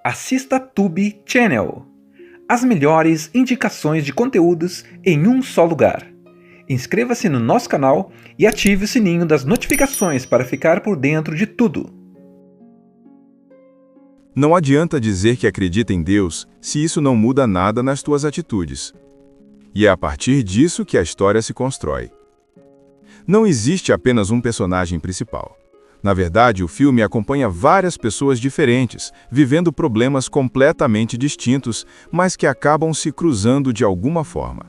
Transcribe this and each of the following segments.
assista Tube Channel. As melhores indicações de conteúdos em um só lugar. Inscreva-se no nosso canal e ative o sininho das notificações para ficar por dentro de tudo. Não adianta dizer que acredita em Deus se isso não muda nada nas tuas atitudes. E é a partir disso que a história se constrói. Não existe apenas um personagem principal. Na verdade, o filme acompanha várias pessoas diferentes, vivendo problemas completamente distintos, mas que acabam se cruzando de alguma forma.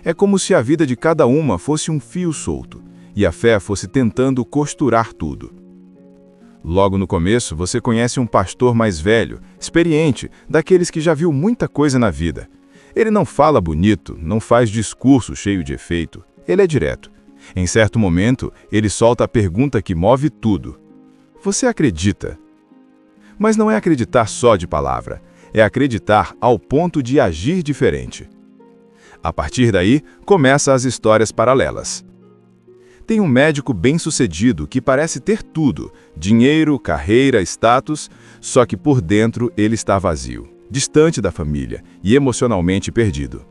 É como se a vida de cada uma fosse um fio solto, e a fé fosse tentando costurar tudo. Logo no começo, você conhece um pastor mais velho, experiente, daqueles que já viu muita coisa na vida. Ele não fala bonito, não faz discurso cheio de efeito. Ele é direto. Em certo momento, ele solta a pergunta que move tudo. Você acredita? Mas não é acreditar só de palavra, é acreditar ao ponto de agir diferente. A partir daí, começam as histórias paralelas. Tem um médico bem-sucedido que parece ter tudo, dinheiro, carreira, status, só que por dentro ele está vazio, distante da família e emocionalmente perdido.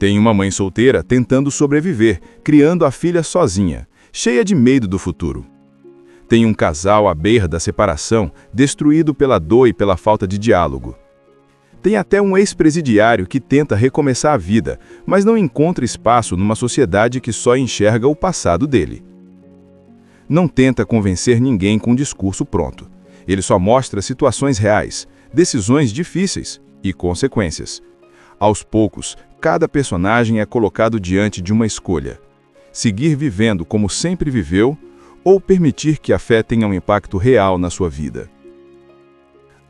Tem uma mãe solteira tentando sobreviver, criando a filha sozinha, cheia de medo do futuro. Tem um casal à beira da separação, destruído pela dor e pela falta de diálogo. Tem até um ex-presidiário que tenta recomeçar a vida, mas não encontra espaço numa sociedade que só enxerga o passado dele. Não tenta convencer ninguém com um discurso pronto. Ele só mostra situações reais, decisões difíceis e consequências. Aos poucos, cada personagem é colocado diante de uma escolha: seguir vivendo como sempre viveu ou permitir que a fé tenha um impacto real na sua vida.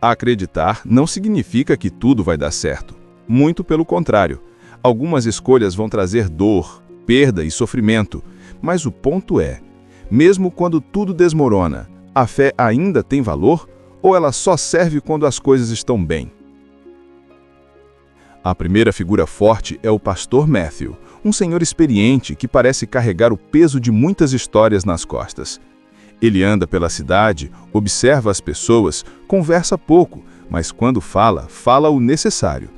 Acreditar não significa que tudo vai dar certo. Muito pelo contrário. Algumas escolhas vão trazer dor, perda e sofrimento. Mas o ponto é, mesmo quando tudo desmorona, a fé ainda tem valor ou ela só serve quando as coisas estão bem? A primeira figura forte é o pastor Matthew, um senhor experiente que parece carregar o peso de muitas histórias nas costas. Ele anda pela cidade, observa as pessoas, conversa pouco, mas quando fala, fala o necessário.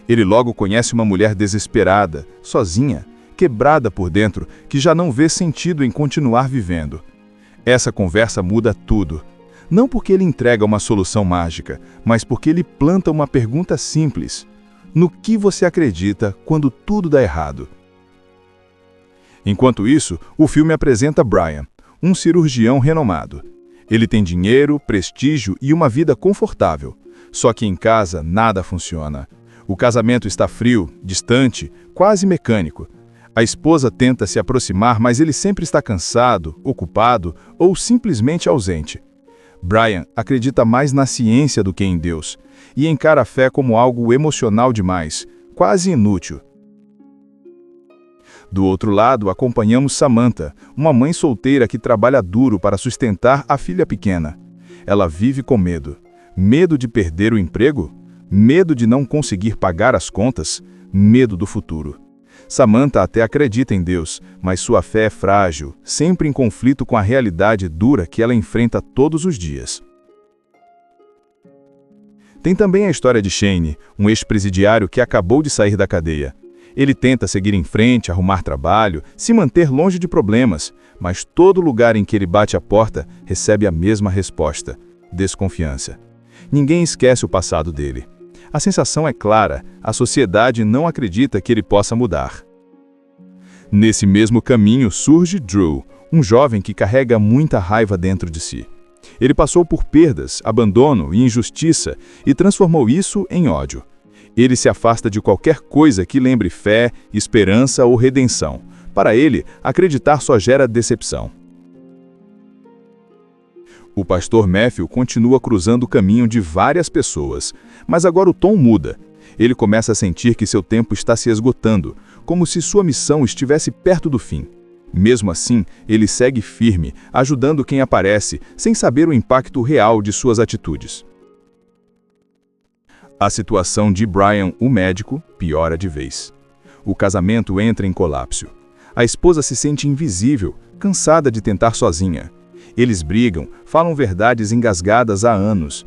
Ele logo conhece uma mulher desesperada, sozinha, quebrada por dentro, que já não vê sentido em continuar vivendo. Essa conversa muda tudo. Não porque ele entrega uma solução mágica, mas porque ele planta uma pergunta simples: no que você acredita quando tudo dá errado? Enquanto isso, o filme apresenta Brian, um cirurgião renomado. Ele tem dinheiro, prestígio e uma vida confortável. Só que em casa nada funciona. O casamento está frio, distante, quase mecânico. A esposa tenta se aproximar, mas ele sempre está cansado, ocupado ou simplesmente ausente. Brian acredita mais na ciência do que em Deus e encara a fé como algo emocional demais, quase inútil. Do outro lado, acompanhamos Samantha, uma mãe solteira que trabalha duro para sustentar a filha pequena. Ela vive com medo. Medo de perder o emprego? Medo de não conseguir pagar as contas? Medo do futuro. Samantha até acredita em Deus, mas sua fé é frágil, sempre em conflito com a realidade dura que ela enfrenta todos os dias. Tem também a história de Shane, um ex-presidiário que acabou de sair da cadeia. Ele tenta seguir em frente, arrumar trabalho, se manter longe de problemas, mas todo lugar em que ele bate a porta recebe a mesma resposta: desconfiança. Ninguém esquece o passado dele. A sensação é clara: a sociedade não acredita que ele possa mudar. Nesse mesmo caminho surge Drew, um jovem que carrega muita raiva dentro de si. Ele passou por perdas, abandono e injustiça e transformou isso em ódio. Ele se afasta de qualquer coisa que lembre fé, esperança ou redenção. Para ele, acreditar só gera decepção. O pastor Matthew continua cruzando o caminho de várias pessoas, mas agora o tom muda. Ele começa a sentir que seu tempo está se esgotando, como se sua missão estivesse perto do fim. Mesmo assim, ele segue firme, ajudando quem aparece, sem saber o impacto real de suas atitudes. A situação de Brian, o médico, piora de vez. O casamento entra em colapso. A esposa se sente invisível, cansada de tentar sozinha. Eles brigam, falam verdades engasgadas há anos.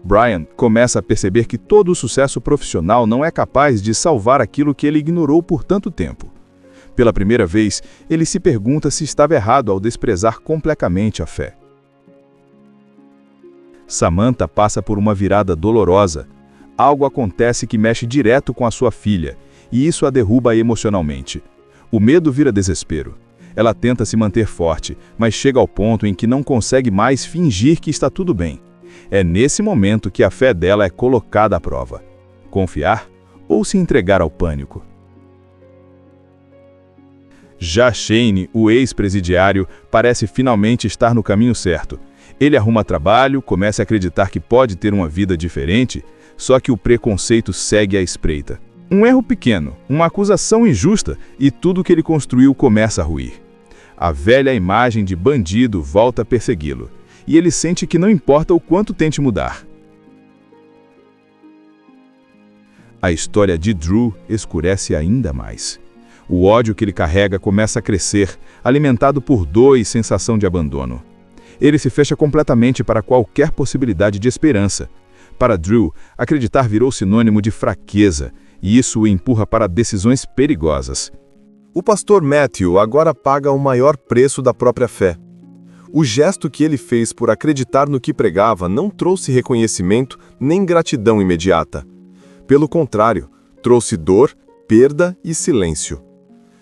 Brian começa a perceber que todo o sucesso profissional não é capaz de salvar aquilo que ele ignorou por tanto tempo. Pela primeira vez, ele se pergunta se estava errado ao desprezar completamente a fé. Samantha passa por uma virada dolorosa. Algo acontece que mexe direto com a sua filha, e isso a derruba emocionalmente. O medo vira desespero. Ela tenta se manter forte, mas chega ao ponto em que não consegue mais fingir que está tudo bem. É nesse momento que a fé dela é colocada à prova. Confiar ou se entregar ao pânico? Já Shane, o ex-presidiário, parece finalmente estar no caminho certo. Ele arruma trabalho, começa a acreditar que pode ter uma vida diferente, só que o preconceito segue à espreita. Um erro pequeno, uma acusação injusta e tudo que ele construiu começa a ruir. A velha imagem de bandido volta a persegui-lo, e ele sente que não importa o quanto tente mudar. A história de Drew escurece ainda mais. O ódio que ele carrega começa a crescer, alimentado por dor e sensação de abandono. Ele se fecha completamente para qualquer possibilidade de esperança. Para Drew, acreditar virou sinônimo de fraqueza, e isso o empurra para decisões perigosas. O pastor Matthew agora paga o maior preço da própria fé. O gesto que ele fez por acreditar no que pregava não trouxe reconhecimento nem gratidão imediata. Pelo contrário, trouxe dor, perda e silêncio.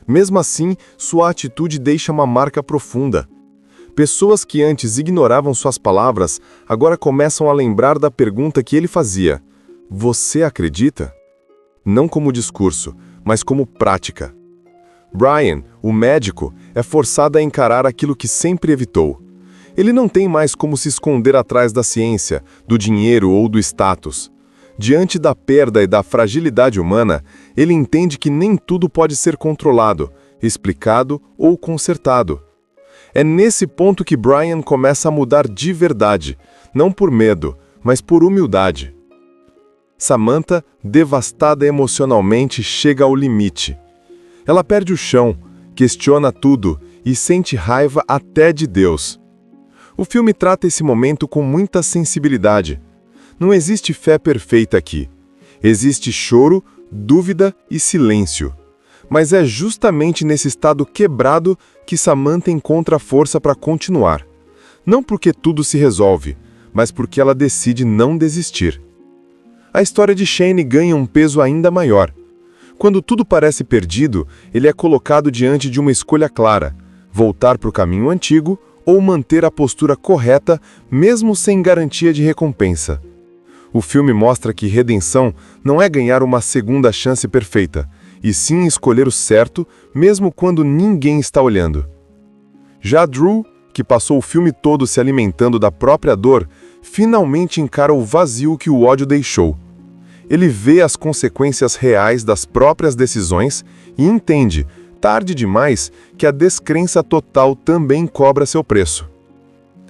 Mesmo assim, sua atitude deixa uma marca profunda. Pessoas que antes ignoravam suas palavras, agora começam a lembrar da pergunta que ele fazia: "Você acredita?" Não como discurso, mas como prática. Brian, o médico, é forçado a encarar aquilo que sempre evitou. Ele não tem mais como se esconder atrás da ciência, do dinheiro ou do status. Diante da perda e da fragilidade humana, ele entende que nem tudo pode ser controlado, explicado ou consertado. É nesse ponto que Brian começa a mudar de verdade, não por medo, mas por humildade. Samantha, devastada emocionalmente, chega ao limite. Ela perde o chão, questiona tudo e sente raiva até de Deus. O filme trata esse momento com muita sensibilidade. Não existe fé perfeita aqui. Existe choro, dúvida e silêncio. Mas é justamente nesse estado quebrado que Samantha encontra força para continuar. Não porque tudo se resolve, mas porque ela decide não desistir. A história de Shane ganha um peso ainda maior. Quando tudo parece perdido, ele é colocado diante de uma escolha clara: voltar para o caminho antigo ou manter a postura correta, mesmo sem garantia de recompensa. O filme mostra que redenção não é ganhar uma segunda chance perfeita, e sim escolher o certo, mesmo quando ninguém está olhando. Já Drew, que passou o filme todo se alimentando da própria dor, finalmente encara o vazio que o ódio deixou. Ele vê as consequências reais das próprias decisões e entende, tarde demais, que a descrença total também cobra seu preço.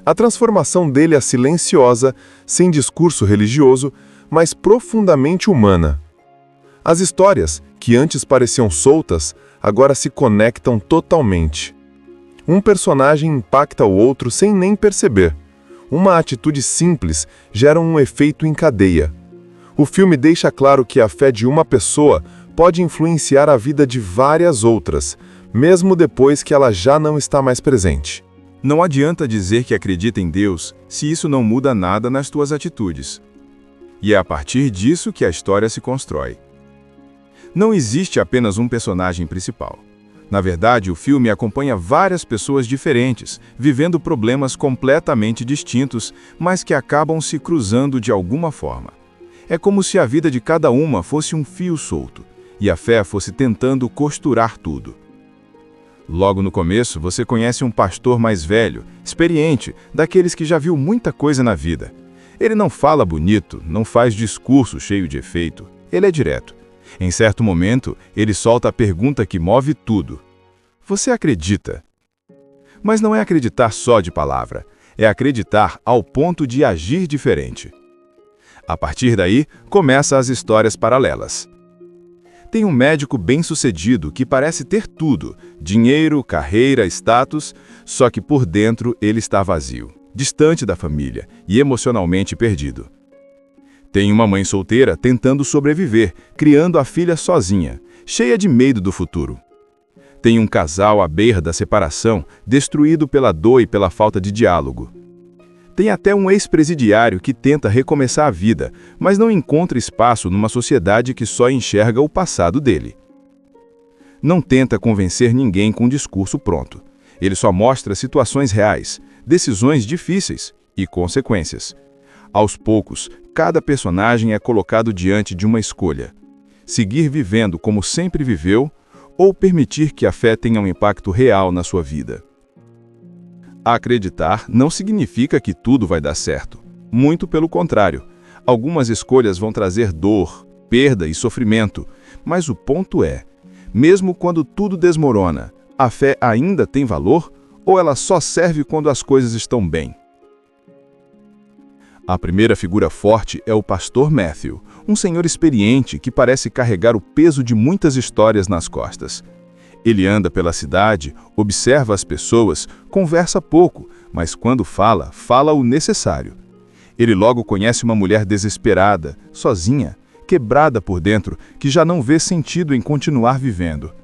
A transformação dele é silenciosa, sem discurso religioso, mas profundamente humana. As histórias, que antes pareciam soltas, agora se conectam totalmente. Um personagem impacta o outro sem nem perceber. Uma atitude simples gera um efeito em cadeia. O filme deixa claro que a fé de uma pessoa pode influenciar a vida de várias outras, mesmo depois que ela já não está mais presente. Não adianta dizer que acredita em Deus se isso não muda nada nas tuas atitudes. E é a partir disso que a história se constrói. Não existe apenas um personagem principal. Na verdade, o filme acompanha várias pessoas diferentes, vivendo problemas completamente distintos, mas que acabam se cruzando de alguma forma. É como se a vida de cada uma fosse um fio solto, e a fé fosse tentando costurar tudo. Logo no começo, você conhece um pastor mais velho, experiente, daqueles que já viu muita coisa na vida. Ele não fala bonito, não faz discurso cheio de efeito. Ele é direto. Em certo momento, ele solta a pergunta que move tudo. Você acredita? Mas não é acreditar só de palavra, é acreditar ao ponto de agir diferente. A partir daí, começam as histórias paralelas. Tem um médico bem-sucedido que parece ter tudo, dinheiro, carreira, status, só que por dentro ele está vazio, distante da família e emocionalmente perdido. Tem uma mãe solteira tentando sobreviver, criando a filha sozinha, cheia de medo do futuro. Tem um casal à beira da separação, destruído pela dor e pela falta de diálogo. Tem até um ex-presidiário que tenta recomeçar a vida, mas não encontra espaço numa sociedade que só enxerga o passado dele. Não tenta convencer ninguém com um discurso pronto. Ele só mostra situações reais, decisões difíceis e consequências. Aos poucos, cada personagem é colocado diante de uma escolha: seguir vivendo como sempre viveu ou permitir que a fé tenha um impacto real na sua vida. Acreditar não significa que tudo vai dar certo. Muito pelo contrário. Algumas escolhas vão trazer dor, perda e sofrimento, mas o ponto é, mesmo quando tudo desmorona, a fé ainda tem valor ou ela só serve quando as coisas estão bem? A primeira figura forte é o pastor Matthew, um senhor experiente que parece carregar o peso de muitas histórias nas costas. Ele anda pela cidade, observa as pessoas, conversa pouco, mas quando fala, fala o necessário. Ele logo conhece uma mulher desesperada, sozinha, quebrada por dentro, que já não vê sentido em continuar vivendo.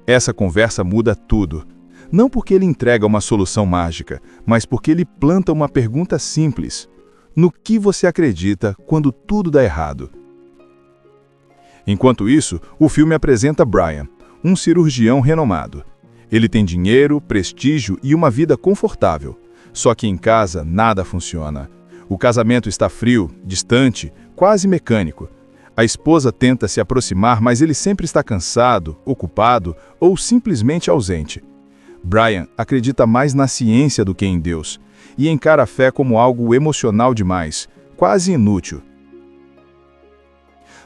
Essa conversa muda tudo. Não porque ele entrega uma solução mágica, mas porque ele planta uma pergunta simples: no que você acredita quando tudo dá errado? Enquanto isso, o filme apresenta Brian, um cirurgião renomado. Ele tem dinheiro, prestígio e uma vida confortável. Só que em casa nada funciona. O casamento está frio, distante, quase mecânico. A esposa tenta se aproximar, mas ele sempre está cansado, ocupado ou simplesmente ausente. Brian acredita mais na ciência do que em Deus e encara a fé como algo emocional demais, quase inútil.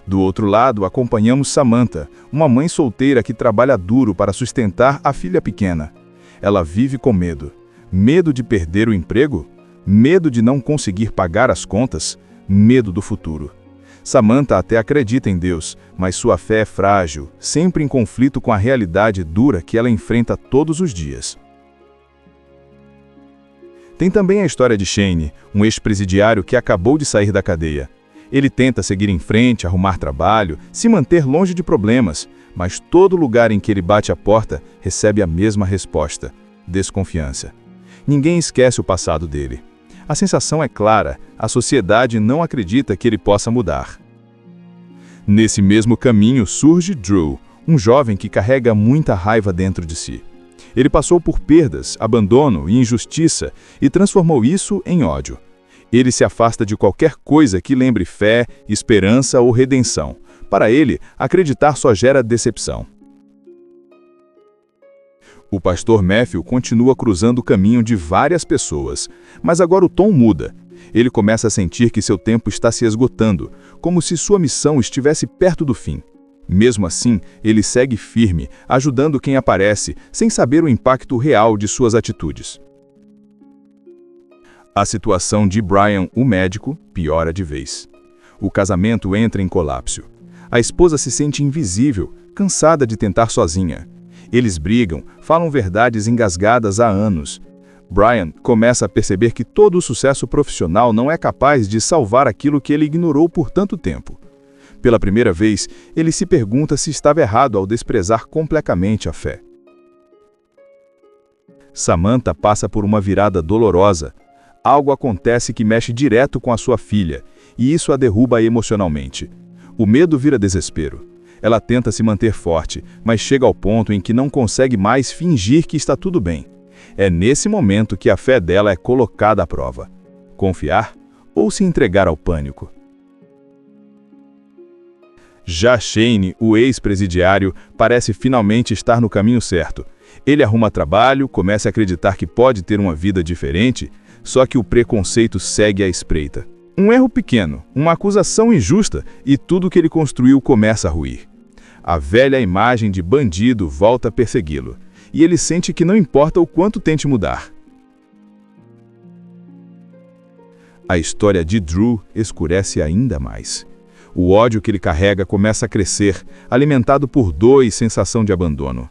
Do outro lado, acompanhamos Samantha, uma mãe solteira que trabalha duro para sustentar a filha pequena. Ela vive com medo. Medo de perder o emprego? Medo de não conseguir pagar as contas? Medo do futuro. Samantha até acredita em Deus, mas sua fé é frágil, sempre em conflito com a realidade dura que ela enfrenta todos os dias. Tem também a história de Shane, um ex-presidiário que acabou de sair da cadeia. Ele tenta seguir em frente, arrumar trabalho, se manter longe de problemas, mas todo lugar em que ele bate a porta recebe a mesma resposta: desconfiança. Ninguém esquece o passado dele. A sensação é clara: a sociedade não acredita que ele possa mudar. Nesse mesmo caminho surge Drew, um jovem que carrega muita raiva dentro de si. Ele passou por perdas, abandono e injustiça e transformou isso em ódio. Ele se afasta de qualquer coisa que lembre fé, esperança ou redenção. Para ele, acreditar só gera decepção. O pastor Matthew continua cruzando o caminho de várias pessoas, mas agora o tom muda. Ele começa a sentir que seu tempo está se esgotando, como se sua missão estivesse perto do fim. Mesmo assim, ele segue firme, ajudando quem aparece, sem saber o impacto real de suas atitudes. A situação de Brian, o médico, piora de vez. O casamento entra em colapso. A esposa se sente invisível, cansada de tentar sozinha. Eles brigam, falam verdades engasgadas há anos. Brian começa a perceber que todo o sucesso profissional não é capaz de salvar aquilo que ele ignorou por tanto tempo. Pela primeira vez, ele se pergunta se estava errado ao desprezar completamente a fé. Samantha passa por uma virada dolorosa. Algo acontece que mexe direto com a sua filha, e isso a derruba emocionalmente. O medo vira desespero. Ela tenta se manter forte, mas chega ao ponto em que não consegue mais fingir que está tudo bem. É nesse momento que a fé dela é colocada à prova. Confiar ou se entregar ao pânico? Já Shane, o ex-presidiário, parece finalmente estar no caminho certo. Ele arruma trabalho, começa a acreditar que pode ter uma vida diferente, só que o preconceito segue à espreita. Um erro pequeno, uma acusação injusta e tudo que ele construiu começa a ruir. A velha imagem de bandido volta a persegui-lo, e ele sente que não importa o quanto tente mudar. A história de Drew escurece ainda mais. O ódio que ele carrega começa a crescer, alimentado por dor e sensação de abandono.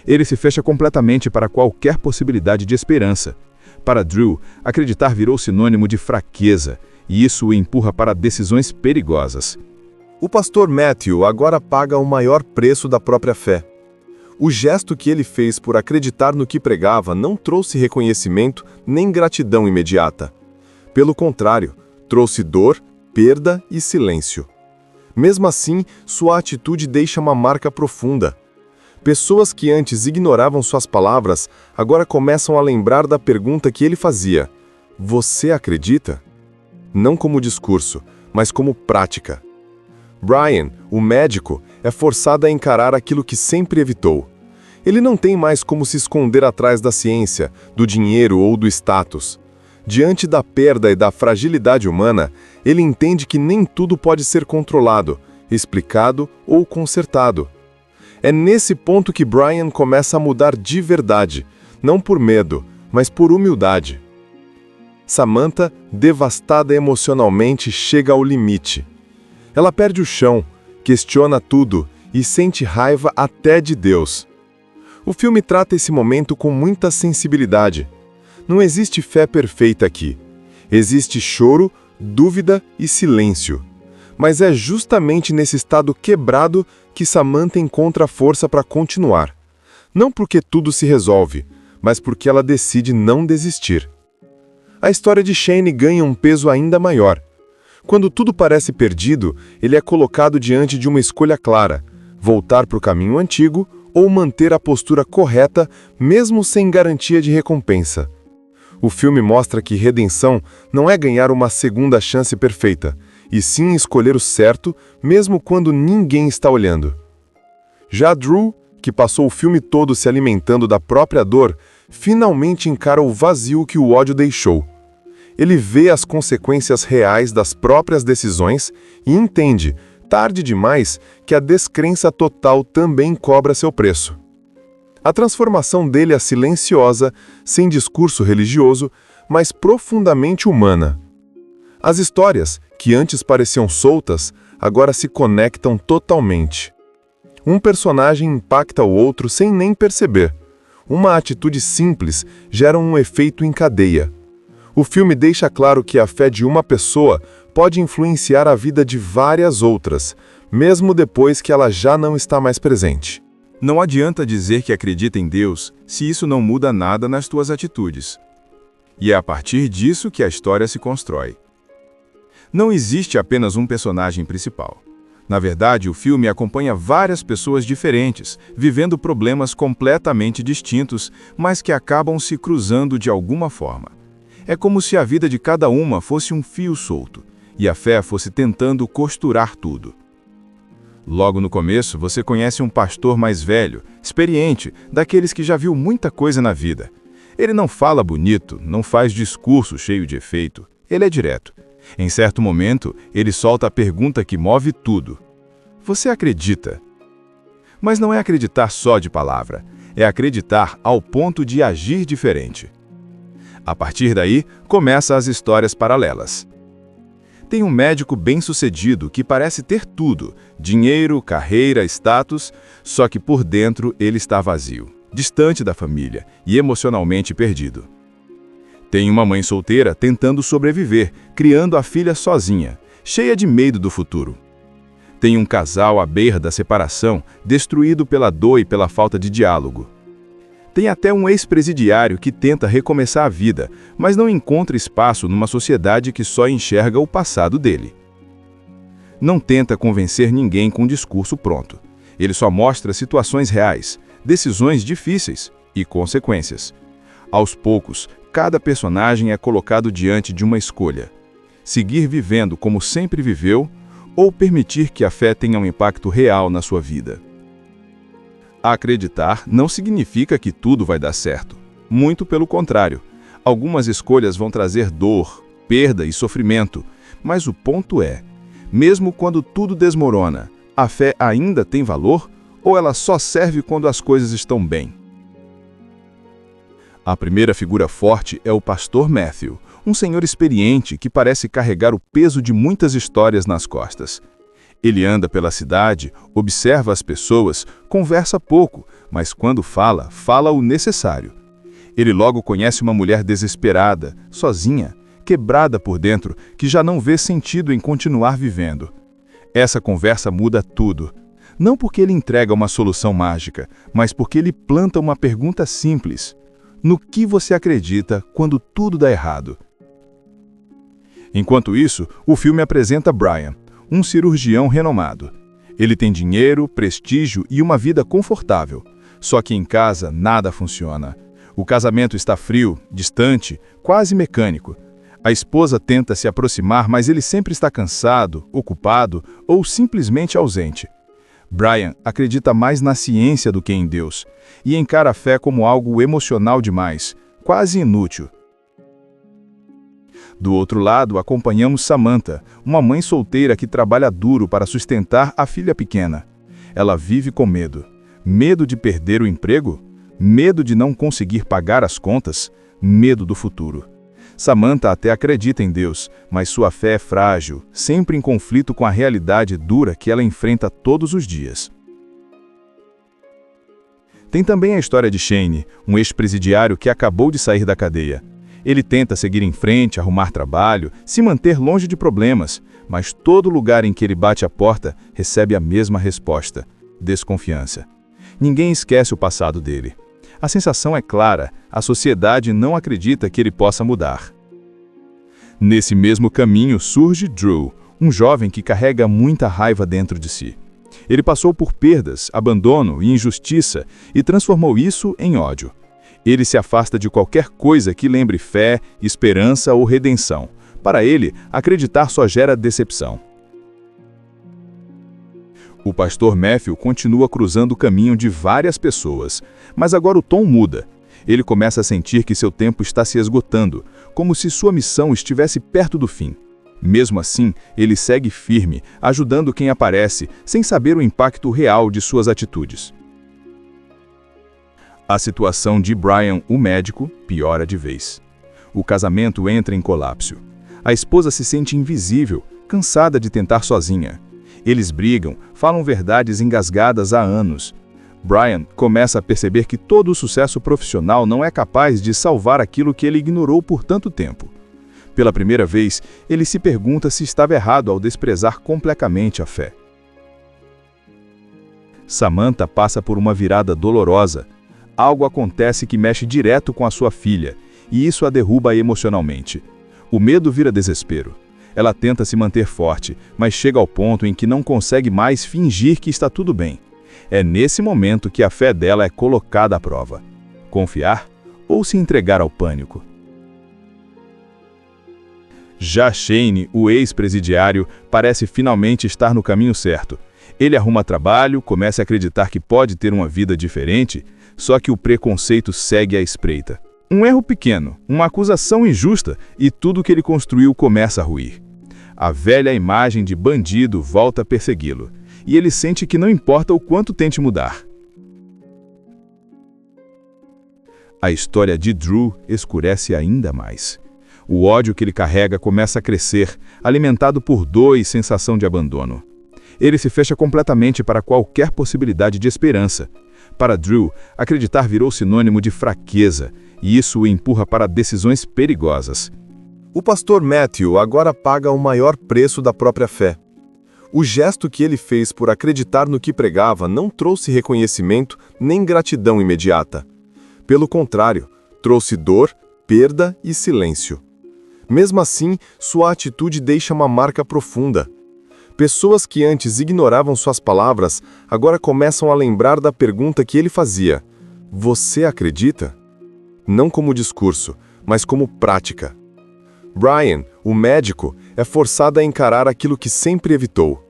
Ele se fecha completamente para qualquer possibilidade de esperança. Para Drew, acreditar virou sinônimo de fraqueza, e isso o empurra para decisões perigosas. O pastor Matthew agora paga o maior preço da própria fé. O gesto que ele fez por acreditar no que pregava não trouxe reconhecimento nem gratidão imediata. Pelo contrário, trouxe dor, perda e silêncio. Mesmo assim, sua atitude deixa uma marca profunda. Pessoas que antes ignoravam suas palavras, agora começam a lembrar da pergunta que ele fazia: "Você acredita?" Não como discurso, mas como prática. Brian, o médico, é forçado a encarar aquilo que sempre evitou. Ele não tem mais como se esconder atrás da ciência, do dinheiro ou do status. Diante da perda e da fragilidade humana, ele entende que nem tudo pode ser controlado, explicado ou consertado. É nesse ponto que Brian começa a mudar de verdade, não por medo, mas por humildade. Samantha, devastada emocionalmente, chega ao limite. Ela perde o chão, questiona tudo e sente raiva até de Deus. O filme trata esse momento com muita sensibilidade. Não existe fé perfeita aqui. Existe choro, dúvida e silêncio. Mas é justamente nesse estado quebrado que Samantha encontra força para continuar. Não porque tudo se resolve, mas porque ela decide não desistir. A história de Shane ganha um peso ainda maior. Quando tudo parece perdido, ele é colocado diante de uma escolha clara: voltar para o caminho antigo ou manter a postura correta, mesmo sem garantia de recompensa. O filme mostra que redenção não é ganhar uma segunda chance perfeita, e sim escolher o certo, mesmo quando ninguém está olhando. Já Drew, que passou o filme todo se alimentando da própria dor, finalmente encara o vazio que o ódio deixou. Ele vê as consequências reais das próprias decisões e entende, tarde demais, que a descrença total também cobra seu preço. A transformação dele é silenciosa, sem discurso religioso, mas profundamente humana. As histórias, que antes pareciam soltas, agora se conectam totalmente. Um personagem impacta o outro sem nem perceber. Uma atitude simples gera um efeito em cadeia. O filme deixa claro que a fé de uma pessoa pode influenciar a vida de várias outras, mesmo depois que ela já não está mais presente. Não adianta dizer que acredita em Deus se isso não muda nada nas tuas atitudes. E é a partir disso que a história se constrói. Não existe apenas um personagem principal. Na verdade, o filme acompanha várias pessoas diferentes, vivendo problemas completamente distintos, mas que acabam se cruzando de alguma forma. É como se a vida de cada uma fosse um fio solto, e a fé fosse tentando costurar tudo. Logo no começo, você conhece um pastor mais velho, experiente, daqueles que já viu muita coisa na vida. Ele não fala bonito, não faz discurso cheio de efeito. Ele é direto. Em certo momento, ele solta a pergunta que move tudo. Você acredita? Mas não é acreditar só de palavra, é acreditar ao ponto de agir diferente. A partir daí, começam as histórias paralelas. Tem um médico bem-sucedido que parece ter tudo, dinheiro, carreira, status, só que por dentro ele está vazio, distante da família e emocionalmente perdido. Tem uma mãe solteira tentando sobreviver, criando a filha sozinha, cheia de medo do futuro. Tem um casal à beira da separação, destruído pela dor e pela falta de diálogo. Tem até um ex-presidiário que tenta recomeçar a vida, mas não encontra espaço numa sociedade que só enxerga o passado dele. Não tenta convencer ninguém com um discurso pronto. Ele só mostra situações reais, decisões difíceis e consequências. Aos poucos, cada personagem é colocado diante de uma escolha: seguir vivendo como sempre viveu ou permitir que a fé tenha um impacto real na sua vida. Acreditar não significa que tudo vai dar certo. Muito pelo contrário. Algumas escolhas vão trazer dor, perda e sofrimento, mas o ponto é, mesmo quando tudo desmorona, a fé ainda tem valor ou ela só serve quando as coisas estão bem? A primeira figura forte é o pastor Matthew, um senhor experiente que parece carregar o peso de muitas histórias nas costas. Ele anda pela cidade, observa as pessoas, conversa pouco, mas quando fala, fala o necessário. Ele logo conhece uma mulher desesperada, sozinha, quebrada por dentro, que já não vê sentido em continuar vivendo. Essa conversa muda tudo. Não porque ele entrega uma solução mágica, mas porque ele planta uma pergunta simples: no que você acredita quando tudo dá errado? Enquanto isso, o filme apresenta Brian, um cirurgião renomado. Ele tem dinheiro, prestígio e uma vida confortável. Só que em casa nada funciona. O casamento está frio, distante, quase mecânico. A esposa tenta se aproximar, mas ele sempre está cansado, ocupado ou simplesmente ausente. Brian acredita mais na ciência do que em Deus, e encara a fé como algo emocional demais, quase inútil. Do outro lado, acompanhamos Samantha, uma mãe solteira que trabalha duro para sustentar a filha pequena. Ela vive com medo. Medo de perder o emprego? Medo de não conseguir pagar as contas? Medo do futuro. Samantha até acredita em Deus, mas sua fé é frágil, sempre em conflito com a realidade dura que ela enfrenta todos os dias. Tem também a história de Shane, um ex-presidiário que acabou de sair da cadeia. Ele tenta seguir em frente, arrumar trabalho, se manter longe de problemas, mas todo lugar em que ele bate a porta recebe a mesma resposta: desconfiança. Ninguém esquece o passado dele. A sensação é clara: a sociedade não acredita que ele possa mudar. Nesse mesmo caminho surge Drew, um jovem que carrega muita raiva dentro de si. Ele passou por perdas, abandono e injustiça e transformou isso em ódio. Ele se afasta de qualquer coisa que lembre fé, esperança ou redenção. Para ele, acreditar só gera decepção. O pastor Matthew continua cruzando o caminho de várias pessoas, mas agora o tom muda. Ele começa a sentir que seu tempo está se esgotando, como se sua missão estivesse perto do fim. Mesmo assim, ele segue firme, ajudando quem aparece, sem saber o impacto real de suas atitudes. A situação de Brian, o médico, piora de vez. O casamento entra em colapso. A esposa se sente invisível, cansada de tentar sozinha. Eles brigam, falam verdades engasgadas há anos. Brian começa a perceber que todo o sucesso profissional não é capaz de salvar aquilo que ele ignorou por tanto tempo. Pela primeira vez, ele se pergunta se estava errado ao desprezar completamente a fé. Samantha passa por uma virada dolorosa. Algo acontece que mexe direto com a sua filha, e isso a derruba emocionalmente. O medo vira desespero. Ela tenta se manter forte, mas chega ao ponto em que não consegue mais fingir que está tudo bem. É nesse momento que a fé dela é colocada à prova. Confiar ou se entregar ao pânico? Já Shane, o ex-presidiário, parece finalmente estar no caminho certo. Ele arruma trabalho, começa a acreditar que pode ter uma vida diferente, só que o preconceito segue à espreita. Um erro pequeno, uma acusação injusta e tudo que ele construiu começa a ruir. A velha imagem de bandido volta a persegui-lo, e ele sente que não importa o quanto tente mudar. A história de Drew escurece ainda mais. O ódio que ele carrega começa a crescer, alimentado por dor e sensação de abandono. Ele se fecha completamente para qualquer possibilidade de esperança. Para Drew, acreditar virou sinônimo de fraqueza, e isso o empurra para decisões perigosas. O pastor Matthew agora paga o maior preço da própria fé. O gesto que ele fez por acreditar no que pregava não trouxe reconhecimento nem gratidão imediata. Pelo contrário, trouxe dor, perda e silêncio. Mesmo assim, sua atitude deixa uma marca profunda. Pessoas que antes ignoravam suas palavras, agora começam a lembrar da pergunta que ele fazia: você acredita? Não como discurso, mas como prática. Brian, o médico, é forçado a encarar aquilo que sempre evitou.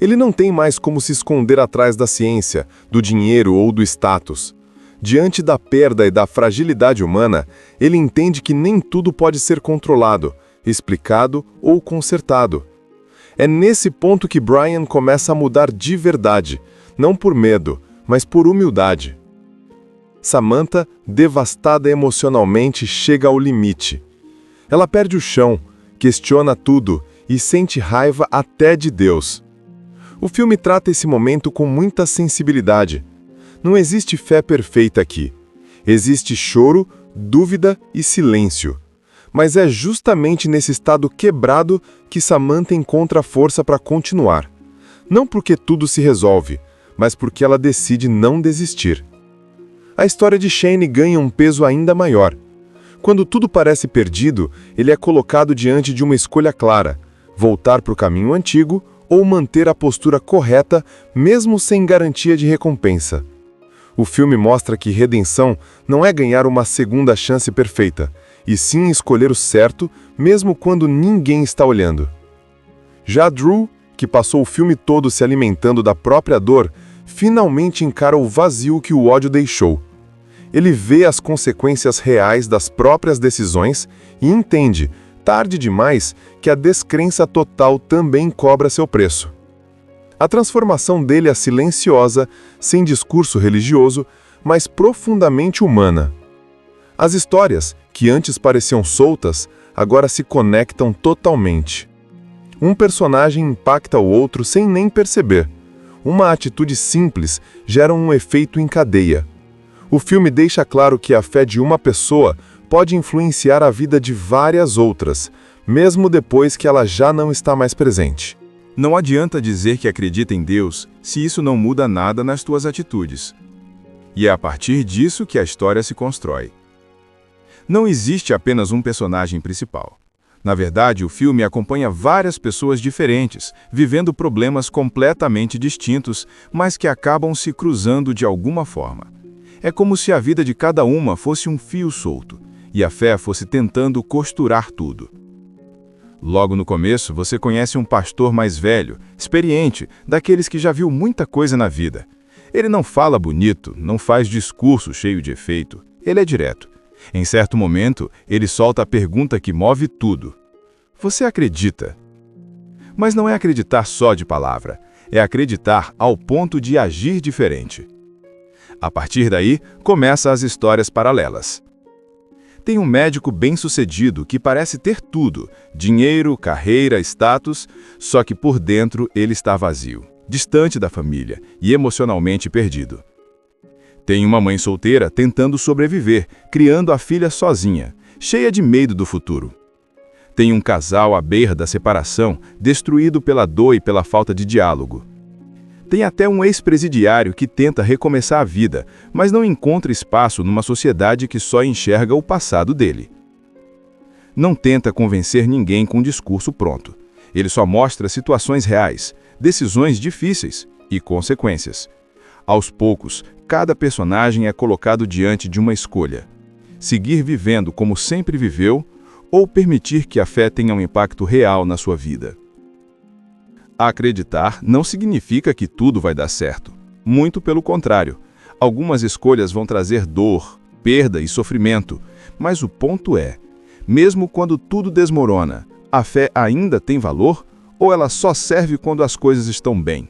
Ele não tem mais como se esconder atrás da ciência, do dinheiro ou do status. Diante da perda e da fragilidade humana, ele entende que nem tudo pode ser controlado, explicado ou consertado. É nesse ponto que Brian começa a mudar de verdade, não por medo, mas por humildade. Samantha, devastada emocionalmente, chega ao limite. Ela perde o chão, questiona tudo e sente raiva até de Deus. O filme trata esse momento com muita sensibilidade. Não existe fé perfeita aqui. Existe choro, dúvida e silêncio. Mas é justamente nesse estado quebrado que Samantha encontra força para continuar. Não porque tudo se resolve, mas porque ela decide não desistir. A história de Shane ganha um peso ainda maior. Quando tudo parece perdido, ele é colocado diante de uma escolha clara: voltar para o caminho antigo ou manter a postura correta, mesmo sem garantia de recompensa. O filme mostra que redenção não é ganhar uma segunda chance perfeita, e sim escolher o certo, mesmo quando ninguém está olhando. Já Drew, que passou o filme todo se alimentando da própria dor, finalmente encara o vazio que o ódio deixou. Ele vê as consequências reais das próprias decisões e entende, tarde demais, que a descrença total também cobra seu preço. A transformação dele é silenciosa, sem discurso religioso, mas profundamente humana. As histórias, que antes pareciam soltas, agora se conectam totalmente. Um personagem impacta o outro sem nem perceber. Uma atitude simples gera um efeito em cadeia. O filme deixa claro que a fé de uma pessoa pode influenciar a vida de várias outras, mesmo depois que ela já não está mais presente. Não adianta dizer que acredita em Deus se isso não muda nada nas tuas atitudes. E é a partir disso que a história se constrói. Não existe apenas um personagem principal. Na verdade, o filme acompanha várias pessoas diferentes, vivendo problemas completamente distintos, mas que acabam se cruzando de alguma forma. É como se a vida de cada uma fosse um fio solto, e a fé fosse tentando costurar tudo. Logo no começo, você conhece um pastor mais velho, experiente, daqueles que já viu muita coisa na vida. Ele não fala bonito, não faz discurso cheio de efeito. Ele é direto. Em certo momento, ele solta a pergunta que move tudo. Você acredita? Mas não é acreditar só de palavra, é acreditar ao ponto de agir diferente. A partir daí, começam as histórias paralelas. Tem um médico bem-sucedido que parece ter tudo, dinheiro, carreira, status, só que por dentro ele está vazio, distante da família e emocionalmente perdido. Tem uma mãe solteira tentando sobreviver, criando a filha sozinha, cheia de medo do futuro. Tem um casal à beira da separação, destruído pela dor e pela falta de diálogo. Tem até um ex-presidiário que tenta recomeçar a vida, mas não encontra espaço numa sociedade que só enxerga o passado dele. Não tenta convencer ninguém com um discurso pronto. Ele só mostra situações reais, decisões difíceis e consequências. Aos poucos, cada personagem é colocado diante de uma escolha: seguir vivendo como sempre viveu ou permitir que a fé tenha um impacto real na sua vida. Acreditar não significa que tudo vai dar certo. Muito pelo contrário. Algumas escolhas vão trazer dor, perda e sofrimento. Mas o ponto é, mesmo quando tudo desmorona, a fé ainda tem valor ou ela só serve quando as coisas estão bem?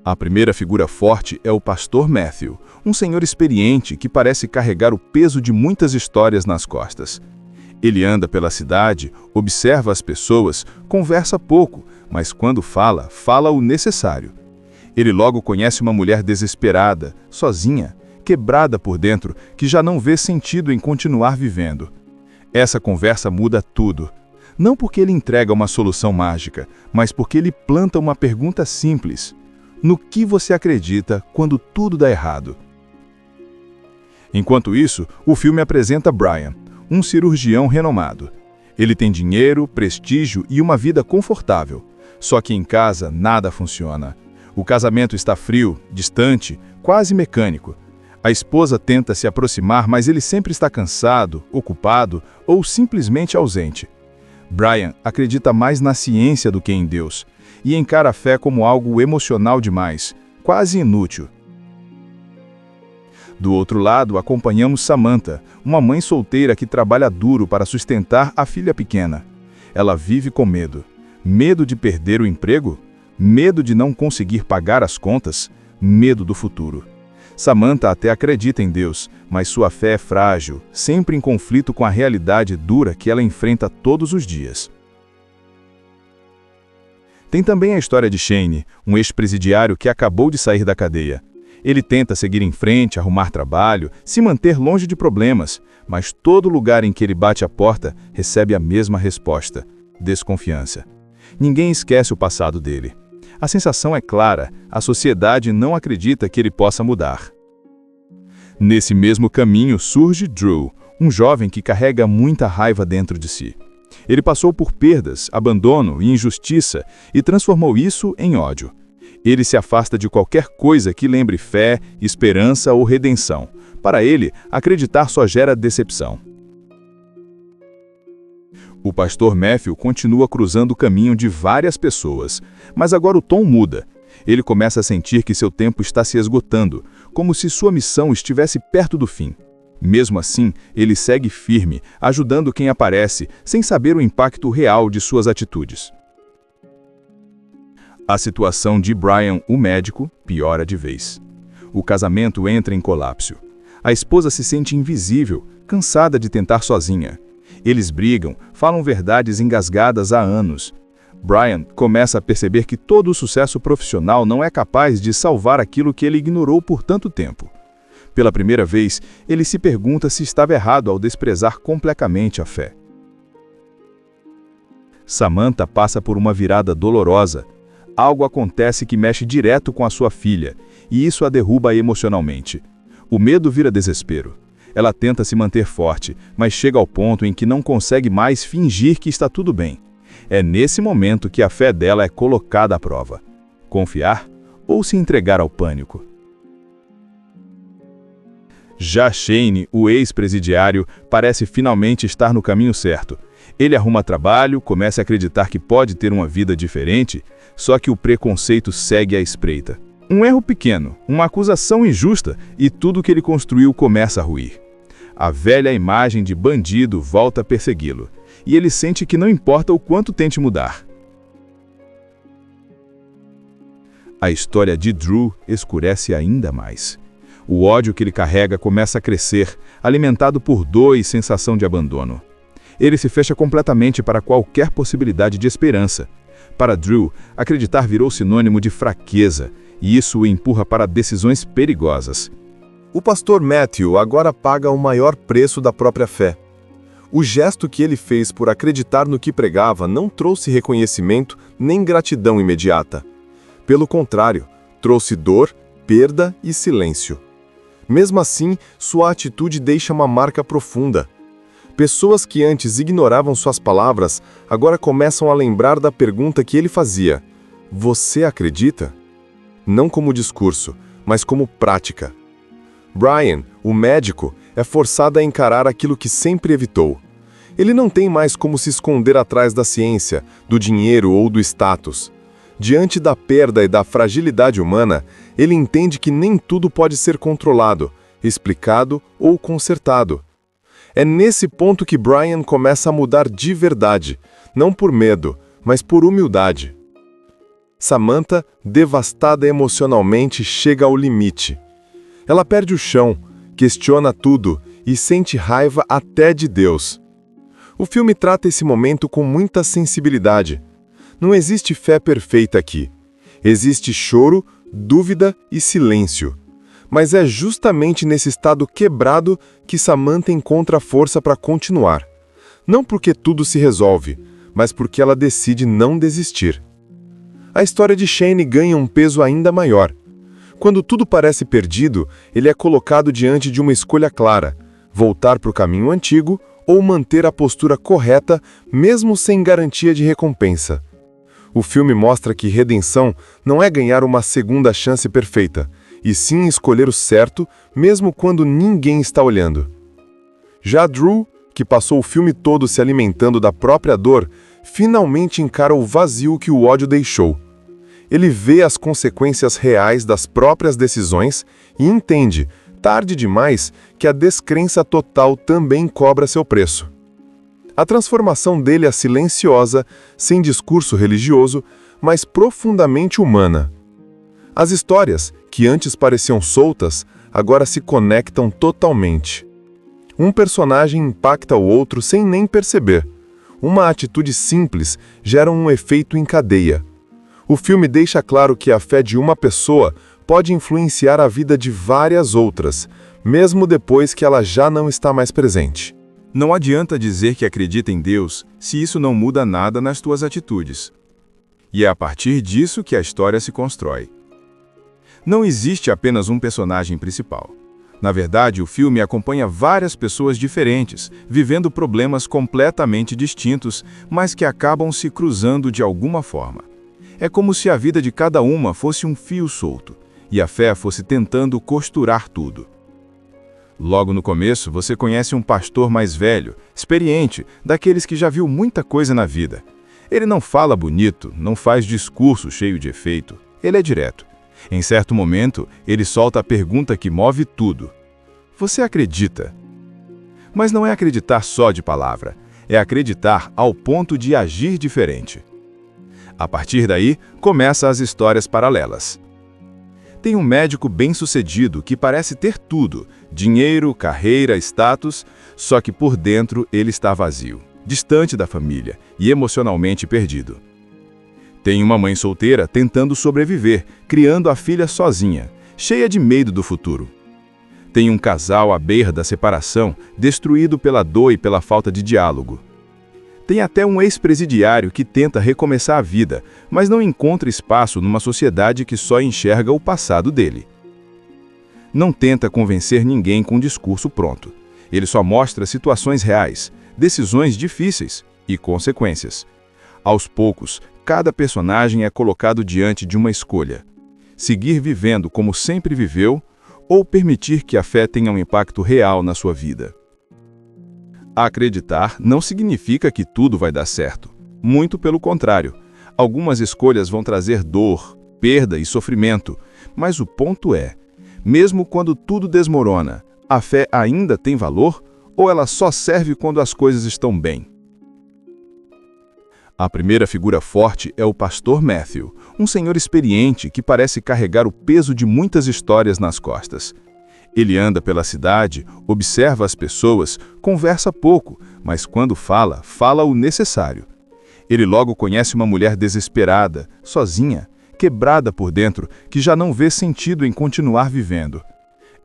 A primeira figura forte é o pastor Matthew, um senhor experiente que parece carregar o peso de muitas histórias nas costas. Ele anda pela cidade, observa as pessoas, conversa pouco, mas quando fala, fala o necessário. Ele logo conhece uma mulher desesperada, sozinha, quebrada por dentro, que já não vê sentido em continuar vivendo. Essa conversa muda tudo. Não porque ele entrega uma solução mágica, mas porque ele planta uma pergunta simples: no que você acredita quando tudo dá errado? Enquanto isso, o filme apresenta Brian, um cirurgião renomado. Ele tem dinheiro, prestígio e uma vida confortável. Só que em casa nada funciona. O casamento está frio, distante, quase mecânico. A esposa tenta se aproximar, mas ele sempre está cansado, ocupado ou simplesmente ausente. Brian acredita mais na ciência do que em Deus e encara a fé como algo emocional demais, quase inútil. Do outro lado, acompanhamos Samantha, uma mãe solteira que trabalha duro para sustentar a filha pequena. Ela vive com medo. Medo de perder o emprego? Medo de não conseguir pagar as contas? Medo do futuro. Samantha até acredita em Deus, mas sua fé é frágil, sempre em conflito com a realidade dura que ela enfrenta todos os dias. Tem também a história de Shane, um ex-presidiário que acabou de sair da cadeia. Ele tenta seguir em frente, arrumar trabalho, se manter longe de problemas, mas todo lugar em que ele bate a porta recebe a mesma resposta: desconfiança. Ninguém esquece o passado dele. A sensação é clara: a sociedade não acredita que ele possa mudar. Nesse mesmo caminho surge Drew, um jovem que carrega muita raiva dentro de si. Ele passou por perdas, abandono e injustiça e transformou isso em ódio. Ele se afasta de qualquer coisa que lembre fé, esperança ou redenção. Para ele, acreditar só gera decepção. O pastor Matthew continua cruzando o caminho de várias pessoas, mas agora o tom muda. Ele começa a sentir que seu tempo está se esgotando, como se sua missão estivesse perto do fim. Mesmo assim, ele segue firme, ajudando quem aparece, sem saber o impacto real de suas atitudes. A situação de Brian, o médico, piora de vez. O casamento entra em colapso. A esposa se sente invisível, cansada de tentar sozinha. Eles brigam, falam verdades engasgadas há anos. Brian começa a perceber que todo o sucesso profissional não é capaz de salvar aquilo que ele ignorou por tanto tempo. Pela primeira vez, ele se pergunta se estava errado ao desprezar completamente a fé. Samantha passa por uma virada dolorosa. Algo acontece que mexe direto com a sua filha, e isso a derruba emocionalmente. O medo vira desespero. Ela tenta se manter forte, mas chega ao ponto em que não consegue mais fingir que está tudo bem. É nesse momento que a fé dela é colocada à prova. Confiar ou se entregar ao pânico? Já Shane, o ex-presidiário, parece finalmente estar no caminho certo. Ele arruma trabalho, começa a acreditar que pode ter uma vida diferente, só que o preconceito segue à espreita. Um erro pequeno, uma acusação injusta e tudo que ele construiu começa a ruir. A velha imagem de bandido volta a persegui-lo, e ele sente que não importa o quanto tente mudar. A história de Drew escurece ainda mais. O ódio que ele carrega começa a crescer, alimentado por dor e sensação de abandono. Ele se fecha completamente para qualquer possibilidade de esperança. Para Drew, acreditar virou sinônimo de fraqueza, e isso o empurra para decisões perigosas. O pastor Matthew agora paga o maior preço da própria fé. O gesto que ele fez por acreditar no que pregava não trouxe reconhecimento nem gratidão imediata. Pelo contrário, trouxe dor, perda e silêncio. Mesmo assim, sua atitude deixa uma marca profunda. Pessoas que antes ignoravam suas palavras, agora começam a lembrar da pergunta que ele fazia: você acredita? Não como discurso, mas como prática. Brian, o médico, é forçado a encarar aquilo que sempre evitou. Ele não tem mais como se esconder atrás da ciência, do dinheiro ou do status. Diante da perda e da fragilidade humana, ele entende que nem tudo pode ser controlado, explicado ou consertado. É nesse ponto que Brian começa a mudar de verdade, não por medo, mas por humildade. Samantha, devastada emocionalmente, chega ao limite. Ela perde o chão, questiona tudo e sente raiva até de Deus. O filme trata esse momento com muita sensibilidade. Não existe fé perfeita aqui. Existe choro, dúvida e silêncio. Mas é justamente nesse estado quebrado que Samantha encontra força para continuar. Não porque tudo se resolve, mas porque ela decide não desistir. A história de Shane ganha um peso ainda maior. Quando tudo parece perdido, ele é colocado diante de uma escolha clara: voltar para o caminho antigo ou manter a postura correta, mesmo sem garantia de recompensa. O filme mostra que redenção não é ganhar uma segunda chance perfeita, e sim escolher o certo, mesmo quando ninguém está olhando. Já Drew, que passou o filme todo se alimentando da própria dor, finalmente encara o vazio que o ódio deixou. Ele vê as consequências reais das próprias decisões e entende, tarde demais, que a descrença total também cobra seu preço. A transformação dele é silenciosa, sem discurso religioso, mas profundamente humana. As histórias, que antes pareciam soltas, agora se conectam totalmente. Um personagem impacta o outro sem nem perceber. Uma atitude simples gera um efeito em cadeia. O filme deixa claro que a fé de uma pessoa pode influenciar a vida de várias outras, mesmo depois que ela já não está mais presente. Não adianta dizer que acredita em Deus se isso não muda nada nas tuas atitudes. E é a partir disso que a história se constrói. Não existe apenas um personagem principal. Na verdade, o filme acompanha várias pessoas diferentes, vivendo problemas completamente distintos, mas que acabam se cruzando de alguma forma. É como se a vida de cada uma fosse um fio solto, e a fé fosse tentando costurar tudo. Logo no começo, você conhece um pastor mais velho, experiente, daqueles que já viu muita coisa na vida. Ele não fala bonito, não faz discurso cheio de efeito. Ele é direto. Em certo momento, ele solta a pergunta que move tudo. Você acredita? Mas não é acreditar só de palavra, é acreditar ao ponto de agir diferente. A partir daí, começam as histórias paralelas. Tem um médico bem-sucedido que parece ter tudo, dinheiro, carreira, status, só que por dentro ele está vazio, distante da família e emocionalmente perdido. Tem uma mãe solteira tentando sobreviver, criando a filha sozinha, cheia de medo do futuro. Tem um casal à beira da separação, destruído pela dor e pela falta de diálogo. Tem até um ex-presidiário que tenta recomeçar a vida, mas não encontra espaço numa sociedade que só enxerga o passado dele. Não tenta convencer ninguém com um discurso pronto. Ele só mostra situações reais, decisões difíceis e consequências. Aos poucos, cada personagem é colocado diante de uma escolha: seguir vivendo como sempre viveu ou permitir que a fé tenha um impacto real na sua vida. Acreditar não significa que tudo vai dar certo. Muito pelo contrário. Algumas escolhas vão trazer dor, perda e sofrimento. Mas o ponto é, mesmo quando tudo desmorona, a fé ainda tem valor ou ela só serve quando as coisas estão bem? A primeira figura forte é o pastor Matthew, um senhor experiente que parece carregar o peso de muitas histórias nas costas. Ele anda pela cidade, observa as pessoas, conversa pouco, mas quando fala, fala o necessário. Ele logo conhece uma mulher desesperada, sozinha, quebrada por dentro, que já não vê sentido em continuar vivendo.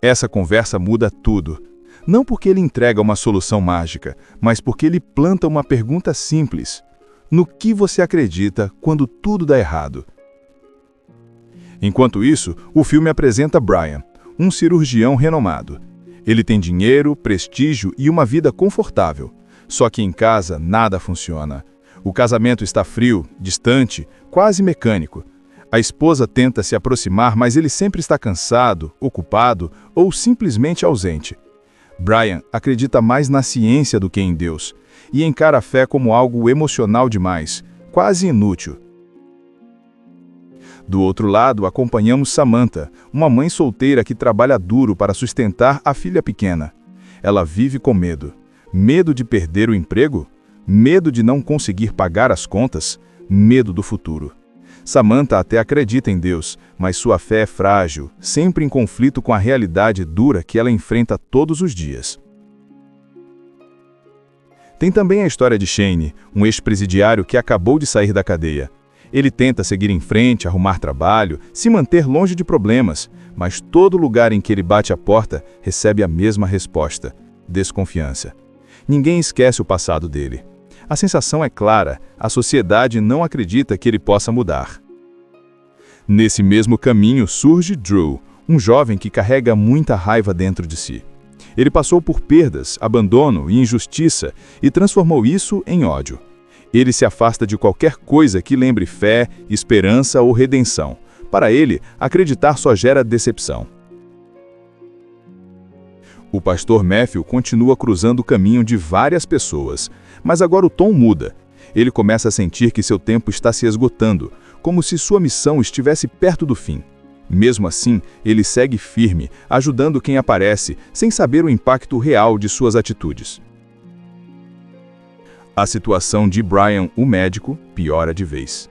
Essa conversa muda tudo. Não porque ele entrega uma solução mágica, mas porque ele planta uma pergunta simples: no que você acredita quando tudo dá errado? Enquanto isso, o filme apresenta Brian, um cirurgião renomado. Ele tem dinheiro, prestígio e uma vida confortável. Só que em casa nada funciona. O casamento está frio, distante, quase mecânico. A esposa tenta se aproximar, mas ele sempre está cansado, ocupado ou simplesmente ausente. Brian acredita mais na ciência do que em Deus e encara a fé como algo emocional demais, quase inútil. Do outro lado, acompanhamos Samantha, uma mãe solteira que trabalha duro para sustentar a filha pequena. Ela vive com medo. Medo de perder o emprego? Medo de não conseguir pagar as contas? Medo do futuro. Samantha até acredita em Deus, mas sua fé é frágil, sempre em conflito com a realidade dura que ela enfrenta todos os dias. Tem também a história de Shane, um ex-presidiário que acabou de sair da cadeia. Ele tenta seguir em frente, arrumar trabalho, se manter longe de problemas, mas todo lugar em que ele bate a porta recebe a mesma resposta: desconfiança. Ninguém esquece o passado dele. A sensação é clara, a sociedade não acredita que ele possa mudar. Nesse mesmo caminho surge Drew, um jovem que carrega muita raiva dentro de si. Ele passou por perdas, abandono e injustiça e transformou isso em ódio. Ele se afasta de qualquer coisa que lembre fé, esperança ou redenção. Para ele, acreditar só gera decepção. O pastor Matthew continua cruzando o caminho de várias pessoas, mas agora o tom muda. Ele começa a sentir que seu tempo está se esgotando, como se sua missão estivesse perto do fim. Mesmo assim, ele segue firme, ajudando quem aparece, sem saber o impacto real de suas atitudes. A situação de Brian, o médico, piora de vez.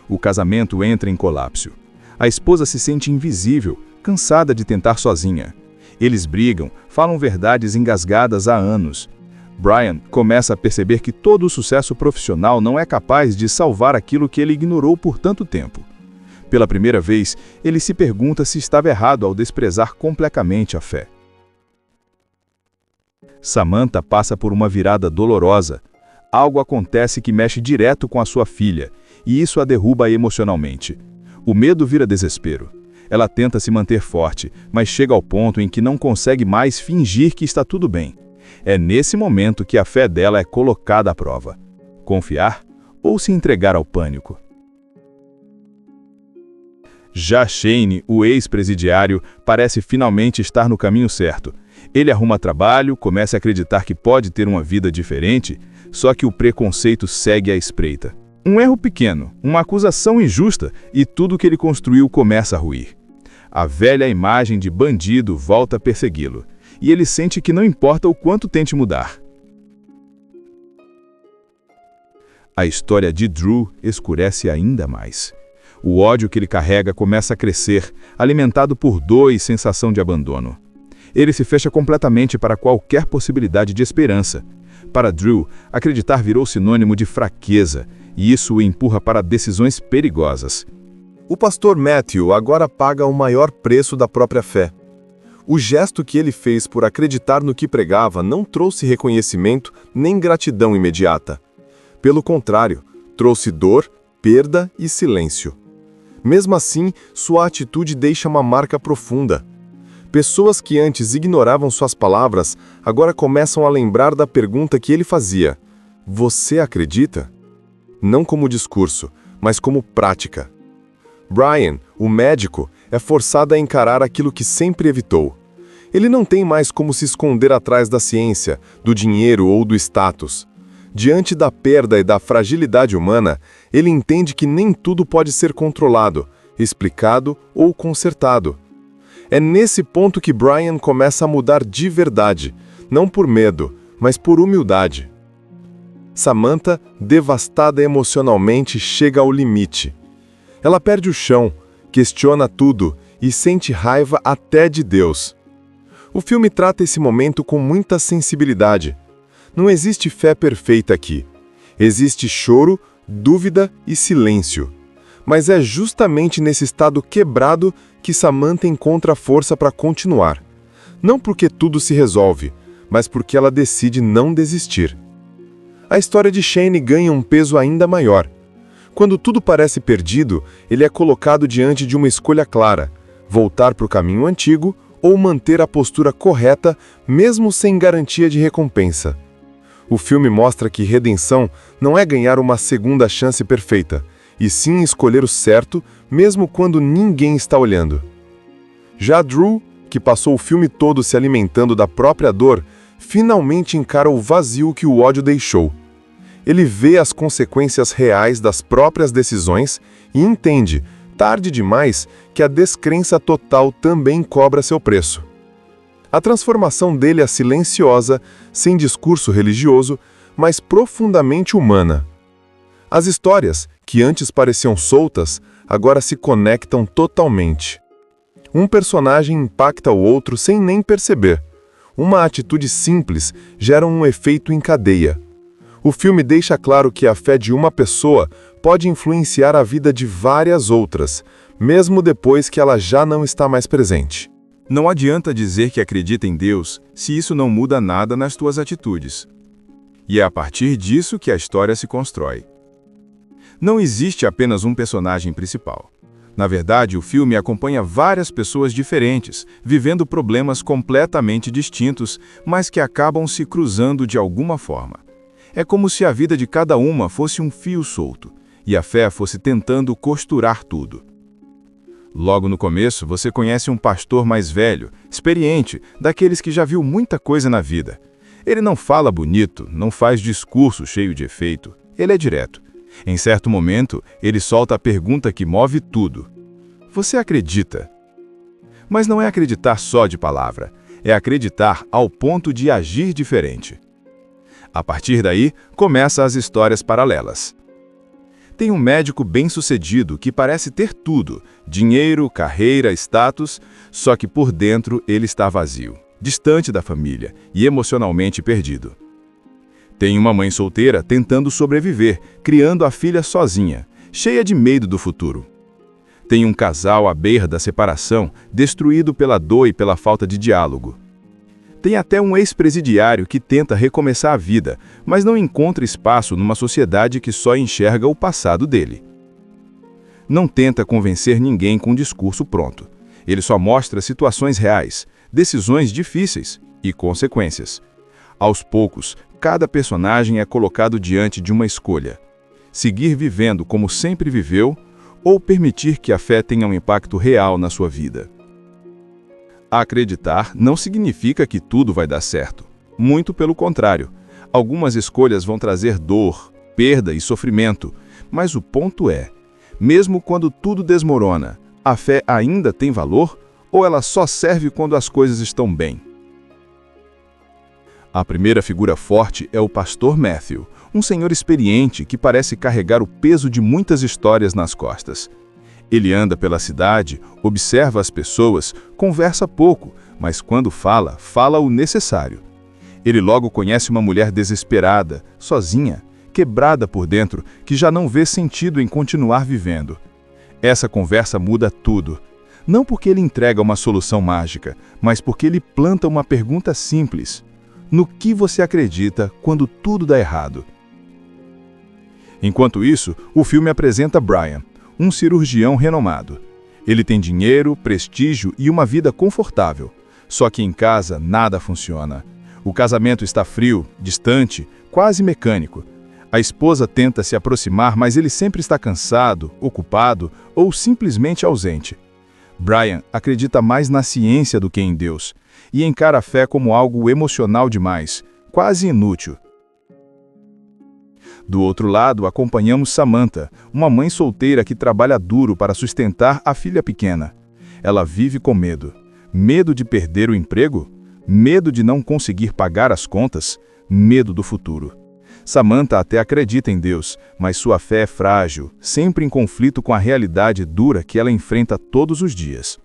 O casamento entra em colapso. A esposa se sente invisível, cansada de tentar sozinha. Eles brigam, falam verdades engasgadas há anos. Brian começa a perceber que todo o sucesso profissional não é capaz de salvar aquilo que ele ignorou por tanto tempo. Pela primeira vez, ele se pergunta se estava errado ao desprezar completamente a fé. Samantha passa por uma virada dolorosa. Algo acontece que mexe direto com a sua filha, e isso a derruba emocionalmente. O medo vira desespero. Ela tenta se manter forte, mas chega ao ponto em que não consegue mais fingir que está tudo bem. É nesse momento que a fé dela é colocada à prova. Confiar ou se entregar ao pânico? Já Shane, o ex-presidiário, parece finalmente estar no caminho certo. Ele arruma trabalho, começa a acreditar que pode ter uma vida diferente, só que o preconceito segue à espreita. Um erro pequeno, uma acusação injusta e tudo que ele construiu começa a ruir. A velha imagem de bandido volta a persegui-lo, e ele sente que não importa o quanto tente mudar. A história de Drew escurece ainda mais. O ódio que ele carrega começa a crescer, alimentado por dor e sensação de abandono. Ele se fecha completamente para qualquer possibilidade de esperança. Para Drew, acreditar virou sinônimo de fraqueza, e isso o empurra para decisões perigosas. O pastor Matthew agora paga o maior preço da própria fé. O gesto que ele fez por acreditar no que pregava não trouxe reconhecimento nem gratidão imediata. Pelo contrário, trouxe dor, perda e silêncio. Mesmo assim, sua atitude deixa uma marca profunda. Pessoas que antes ignoravam suas palavras, agora começam a lembrar da pergunta que ele fazia: "Você acredita?" Não como discurso, mas como prática. Brian, o médico, é forçado a encarar aquilo que sempre evitou. Ele não tem mais como se esconder atrás da ciência, do dinheiro ou do status. Diante da perda e da fragilidade humana, ele entende que nem tudo pode ser controlado, explicado ou consertado. É nesse ponto que Brian começa a mudar de verdade, não por medo, mas por humildade. Samantha, devastada emocionalmente, chega ao limite. Ela perde o chão, questiona tudo e sente raiva até de Deus. O filme trata esse momento com muita sensibilidade. Não existe fé perfeita aqui. Existe choro, dúvida e silêncio. Mas é justamente nesse estado quebrado que Samantha encontra força para continuar. Não porque tudo se resolve, mas porque ela decide não desistir. A história de Shane ganha um peso ainda maior. Quando tudo parece perdido, ele é colocado diante de uma escolha clara: voltar para o caminho antigo ou manter a postura correta, mesmo sem garantia de recompensa. O filme mostra que redenção não é ganhar uma segunda chance perfeita, e sim escolher o certo, mesmo quando ninguém está olhando. Já Drew, que passou o filme todo se alimentando da própria dor, finalmente encara o vazio que o ódio deixou. Ele vê as consequências reais das próprias decisões e entende, tarde demais, que a descrença total também cobra seu preço. A transformação dele é silenciosa, sem discurso religioso, mas profundamente humana. As histórias, que antes pareciam soltas, agora se conectam totalmente. Um personagem impacta o outro sem nem perceber. Uma atitude simples gera um efeito em cadeia. O filme deixa claro que a fé de uma pessoa pode influenciar a vida de várias outras, mesmo depois que ela já não está mais presente. Não adianta dizer que acredita em Deus se isso não muda nada nas tuas atitudes. E é a partir disso que a história se constrói. Não existe apenas um personagem principal. Na verdade, o filme acompanha várias pessoas diferentes, vivendo problemas completamente distintos, mas que acabam se cruzando de alguma forma. É como se a vida de cada uma fosse um fio solto, e a fé fosse tentando costurar tudo. Logo no começo, você conhece um pastor mais velho, experiente, daqueles que já viu muita coisa na vida. Ele não fala bonito, não faz discurso cheio de efeito. Ele é direto. Em certo momento, ele solta a pergunta que move tudo. Você acredita? Mas não é acreditar só de palavra. É acreditar ao ponto de agir diferente. A partir daí, começam as histórias paralelas. Tem um médico bem-sucedido que parece ter tudo, dinheiro, carreira, status, só que por dentro ele está vazio, distante da família e emocionalmente perdido. Tem uma mãe solteira tentando sobreviver, criando a filha sozinha, cheia de medo do futuro. Tem um casal à beira da separação, destruído pela dor e pela falta de diálogo. Tem até um ex-presidiário que tenta recomeçar a vida, mas não encontra espaço numa sociedade que só enxerga o passado dele. Não tenta convencer ninguém com um discurso pronto. Ele só mostra situações reais, decisões difíceis e consequências. Aos poucos, cada personagem é colocado diante de uma escolha: seguir vivendo como sempre viveu ou permitir que a fé tenha um impacto real na sua vida. Acreditar não significa que tudo vai dar certo. Muito pelo contrário. Algumas escolhas vão trazer dor, perda e sofrimento, mas o ponto é, mesmo quando tudo desmorona, a fé ainda tem valor ou ela só serve quando as coisas estão bem? A primeira figura forte é o pastor Matthew, um senhor experiente que parece carregar o peso de muitas histórias nas costas. Ele anda pela cidade, observa as pessoas, conversa pouco, mas quando fala, fala o necessário. Ele logo conhece uma mulher desesperada, sozinha, quebrada por dentro, que já não vê sentido em continuar vivendo. Essa conversa muda tudo. Não porque ele entrega uma solução mágica, mas porque ele planta uma pergunta simples: no que você acredita quando tudo dá errado? Enquanto isso, o filme apresenta Brian, um cirurgião renomado. Ele tem dinheiro, prestígio e uma vida confortável. Só que em casa nada funciona. O casamento está frio, distante, quase mecânico. A esposa tenta se aproximar, mas ele sempre está cansado, ocupado ou simplesmente ausente. Brian acredita mais na ciência do que em Deus e encara a fé como algo emocional demais, quase inútil. Do outro lado, acompanhamos Samantha, uma mãe solteira que trabalha duro para sustentar a filha pequena. Ela vive com medo. Medo de perder o emprego? Medo de não conseguir pagar as contas? Medo do futuro. Samantha até acredita em Deus, mas sua fé é frágil, sempre em conflito com a realidade dura que ela enfrenta todos os dias.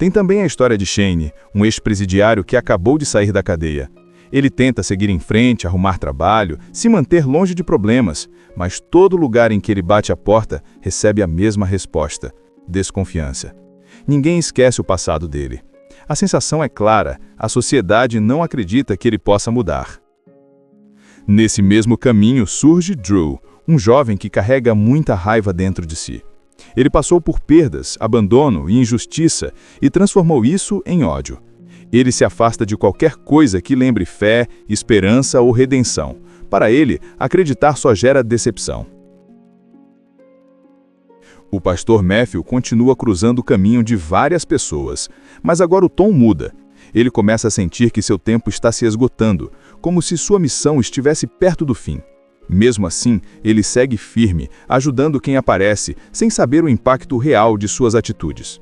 Tem também a história de Shane, um ex-presidiário que acabou de sair da cadeia. Ele tenta seguir em frente, arrumar trabalho, se manter longe de problemas, mas todo lugar em que ele bate a porta recebe a mesma resposta: desconfiança. Ninguém esquece o passado dele. A sensação é clara, a sociedade não acredita que ele possa mudar. Nesse mesmo caminho surge Drew, um jovem que carrega muita raiva dentro de si. Ele passou por perdas, abandono e injustiça e transformou isso em ódio. Ele se afasta de qualquer coisa que lembre fé, esperança ou redenção. Para ele, acreditar só gera decepção. O pastor Matthew continua cruzando o caminho de várias pessoas, mas agora o tom muda. Ele começa a sentir que seu tempo está se esgotando, como se sua missão estivesse perto do fim. Mesmo assim, ele segue firme, ajudando quem aparece, sem saber o impacto real de suas atitudes.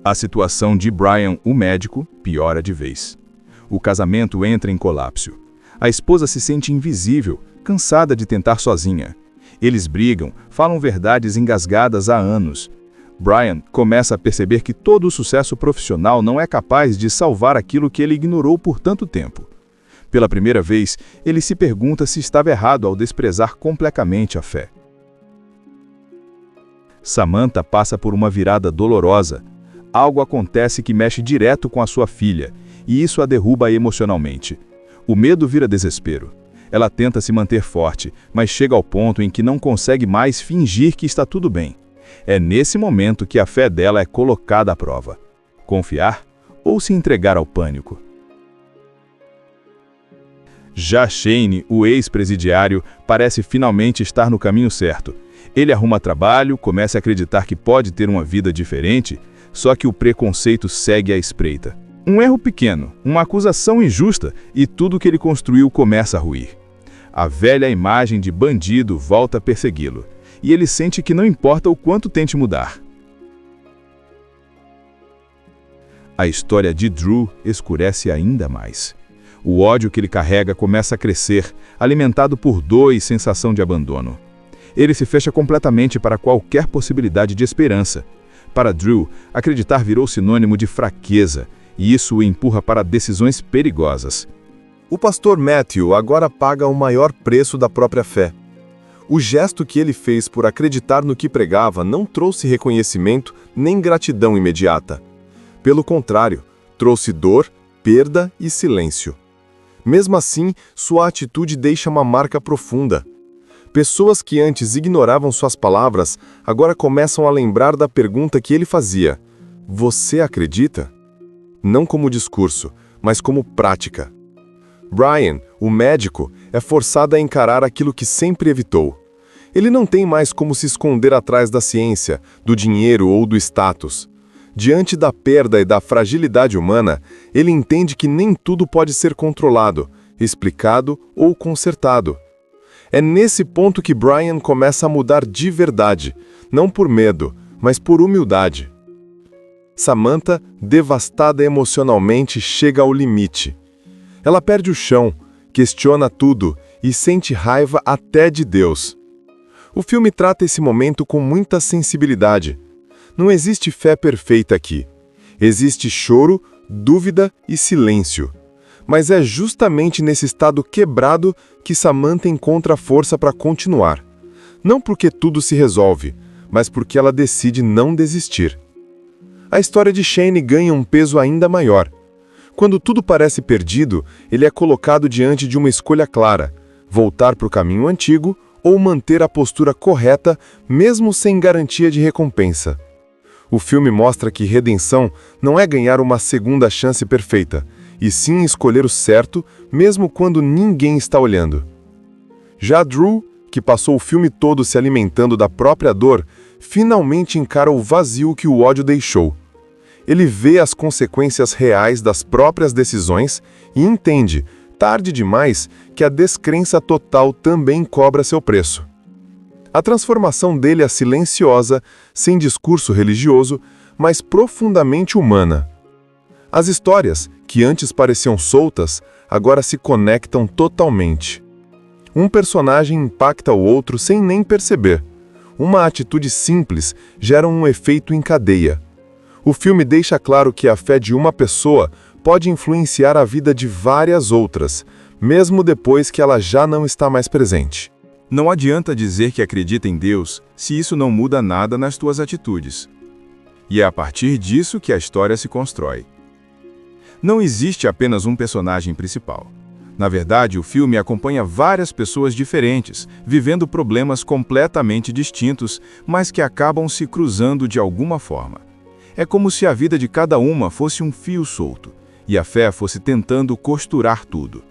A situação de Brian, o médico, piora de vez. O casamento entra em colapso. A esposa se sente invisível, cansada de tentar sozinha. Eles brigam, falam verdades engasgadas há anos. Brian começa a perceber que todo o sucesso profissional não é capaz de salvar aquilo que ele ignorou por tanto tempo. Pela primeira vez, ele se pergunta se estava errado ao desprezar completamente a fé. Samantha passa por uma virada dolorosa. Algo acontece que mexe direto com a sua filha, e isso a derruba emocionalmente. O medo vira desespero. Ela tenta se manter forte, mas chega ao ponto em que não consegue mais fingir que está tudo bem. É nesse momento que a fé dela é colocada à prova. Confiar ou se entregar ao pânico? Já Shane, o ex-presidiário, parece finalmente estar no caminho certo. Ele arruma trabalho, começa a acreditar que pode ter uma vida diferente, só que o preconceito segue à espreita. Um erro pequeno, uma acusação injusta e tudo que ele construiu começa a ruir. A velha imagem de bandido volta a persegui-lo, e ele sente que não importa o quanto tente mudar. A história de Drew escurece ainda mais. O ódio que ele carrega começa a crescer, alimentado por dor e sensação de abandono. Ele se fecha completamente para qualquer possibilidade de esperança. Para Drew, acreditar virou sinônimo de fraqueza, e isso o empurra para decisões perigosas. O pastor Matthew agora paga o maior preço da própria fé. O gesto que ele fez por acreditar no que pregava não trouxe reconhecimento nem gratidão imediata. Pelo contrário, trouxe dor, perda e silêncio. Mesmo assim, sua atitude deixa uma marca profunda. Pessoas que antes ignoravam suas palavras, agora começam a lembrar da pergunta que ele fazia: "Você acredita?" Não como discurso, mas como prática. Brian, o médico, é forçado a encarar aquilo que sempre evitou. Ele não tem mais como se esconder atrás da ciência, do dinheiro ou do status. Diante da perda e da fragilidade humana, ele entende que nem tudo pode ser controlado, explicado ou consertado. É nesse ponto que Brian começa a mudar de verdade, não por medo, mas por humildade. Samantha, devastada emocionalmente, chega ao limite. Ela perde o chão, questiona tudo e sente raiva até de Deus. O filme trata esse momento com muita sensibilidade. Não existe fé perfeita aqui. Existe choro, dúvida e silêncio. Mas é justamente nesse estado quebrado que Samantha encontra força para continuar. Não porque tudo se resolve, mas porque ela decide não desistir. A história de Shane ganha um peso ainda maior. Quando tudo parece perdido, ele é colocado diante de uma escolha clara: voltar para o caminho antigo ou manter a postura correta, mesmo sem garantia de recompensa. O filme mostra que redenção não é ganhar uma segunda chance perfeita, e sim escolher o certo, mesmo quando ninguém está olhando. Já Drew, que passou o filme todo se alimentando da própria dor, finalmente encara o vazio que o ódio deixou. Ele vê as consequências reais das próprias decisões e entende, tarde demais, que a descrença total também cobra seu preço. A transformação dele é silenciosa, sem discurso religioso, mas profundamente humana. As histórias, que antes pareciam soltas, agora se conectam totalmente. Um personagem impacta o outro sem nem perceber. Uma atitude simples gera um efeito em cadeia. O filme deixa claro que a fé de uma pessoa pode influenciar a vida de várias outras, mesmo depois que ela já não está mais presente. Não adianta dizer que acredita em Deus se isso não muda nada nas tuas atitudes. E é a partir disso que a história se constrói. Não existe apenas um personagem principal. Na verdade, o filme acompanha várias pessoas diferentes, vivendo problemas completamente distintos, mas que acabam se cruzando de alguma forma. É como se a vida de cada uma fosse um fio solto, e a fé fosse tentando costurar tudo.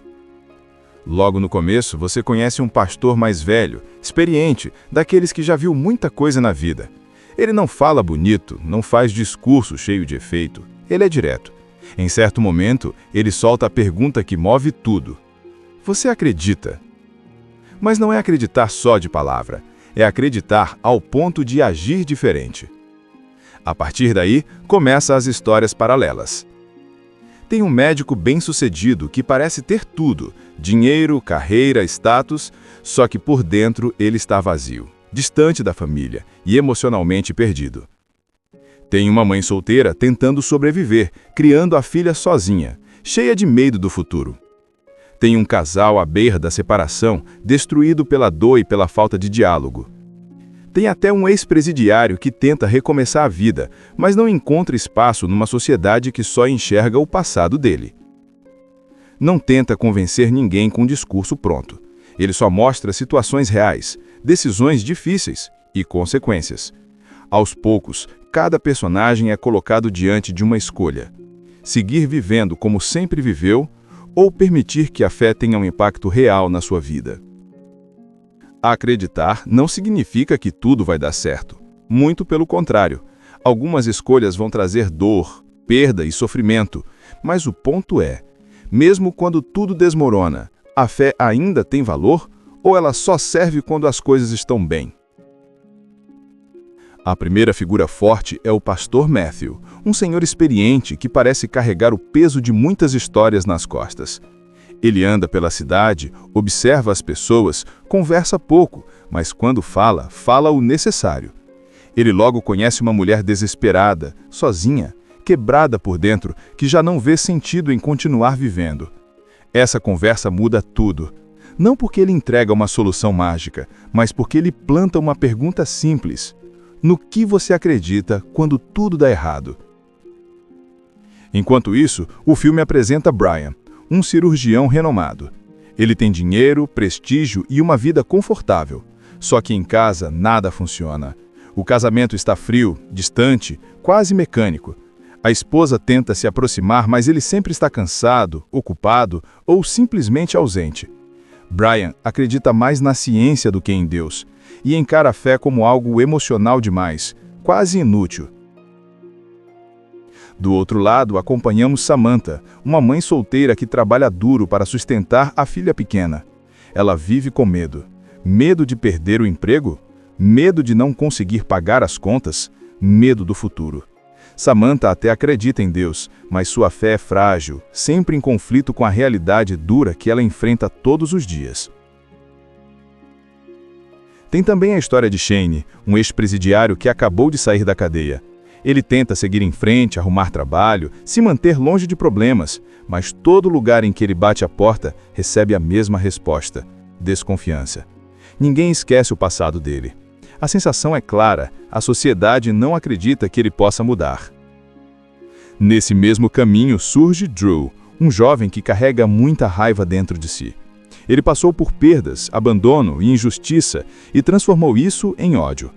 Logo no começo, você conhece um pastor mais velho, experiente, daqueles que já viu muita coisa na vida. Ele não fala bonito, não faz discurso cheio de efeito, ele é direto. Em certo momento, ele solta a pergunta que move tudo. Você acredita? Mas não é acreditar só de palavra, é acreditar ao ponto de agir diferente. A partir daí, começam as histórias paralelas. Tem um médico bem-sucedido que parece ter tudo, dinheiro, carreira, status, só que por dentro ele está vazio, distante da família e emocionalmente perdido. Tem uma mãe solteira tentando sobreviver, criando a filha sozinha, cheia de medo do futuro. Tem um casal à beira da separação, destruído pela dor e pela falta de diálogo. Tem até um ex-presidiário que tenta recomeçar a vida, mas não encontra espaço numa sociedade que só enxerga o passado dele. Não tenta convencer ninguém com um discurso pronto. Ele só mostra situações reais, decisões difíceis e consequências. Aos poucos, cada personagem é colocado diante de uma escolha: seguir vivendo como sempre viveu ou permitir que a fé tenha um impacto real na sua vida. Acreditar não significa que tudo vai dar certo. Muito pelo contrário. Algumas escolhas vão trazer dor, perda e sofrimento. Mas o ponto é, mesmo quando tudo desmorona, a fé ainda tem valor ou ela só serve quando as coisas estão bem? A primeira figura forte é o pastor Matthew, um senhor experiente que parece carregar o peso de muitas histórias nas costas. Ele anda pela cidade, observa as pessoas, conversa pouco, mas quando fala, fala o necessário. Ele logo conhece uma mulher desesperada, sozinha, quebrada por dentro, que já não vê sentido em continuar vivendo. Essa conversa muda tudo. Não porque ele entrega uma solução mágica, mas porque ele planta uma pergunta simples: no que você acredita quando tudo dá errado? Enquanto isso, o filme apresenta Brian, um cirurgião renomado. Ele tem dinheiro, prestígio e uma vida confortável. Só que em casa nada funciona. O casamento está frio, distante, quase mecânico. A esposa tenta se aproximar, mas ele sempre está cansado, ocupado ou simplesmente ausente. Brian acredita mais na ciência do que em Deus e encara a fé como algo emocional demais, quase inútil. Do outro lado, acompanhamos Samantha, uma mãe solteira que trabalha duro para sustentar a filha pequena. Ela vive com medo. Medo de perder o emprego? Medo de não conseguir pagar as contas? Medo do futuro. Samantha até acredita em Deus, mas sua fé é frágil, sempre em conflito com a realidade dura que ela enfrenta todos os dias. Tem também a história de Shane, um ex-presidiário que acabou de sair da cadeia. Ele tenta seguir em frente, arrumar trabalho, se manter longe de problemas, mas todo lugar em que ele bate a porta recebe a mesma resposta: desconfiança. Ninguém esquece o passado dele. A sensação é clara: a sociedade não acredita que ele possa mudar. Nesse mesmo caminho surge Drew, um jovem que carrega muita raiva dentro de si. Ele passou por perdas, abandono e injustiça e transformou isso em ódio.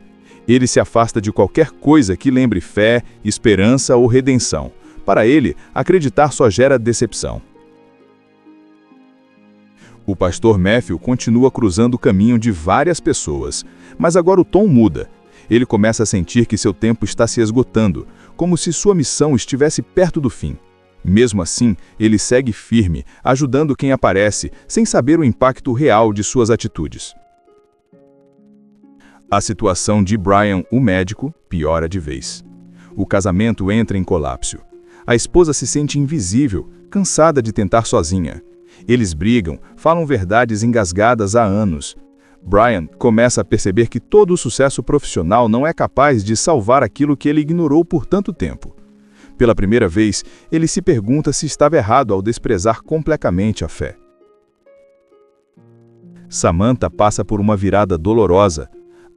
Ele se afasta de qualquer coisa que lembre fé, esperança ou redenção. Para ele, acreditar só gera decepção. O pastor Matthew continua cruzando o caminho de várias pessoas, mas agora o tom muda. Ele começa a sentir que seu tempo está se esgotando, como se sua missão estivesse perto do fim. Mesmo assim, ele segue firme, ajudando quem aparece, sem saber o impacto real de suas atitudes. A situação de Brian, o médico, piora de vez. O casamento entra em colapso. A esposa se sente invisível, cansada de tentar sozinha. Eles brigam, falam verdades engasgadas há anos. Brian começa a perceber que todo o sucesso profissional não é capaz de salvar aquilo que ele ignorou por tanto tempo. Pela primeira vez, ele se pergunta se estava errado ao desprezar completamente a fé. Samantha passa por uma virada dolorosa.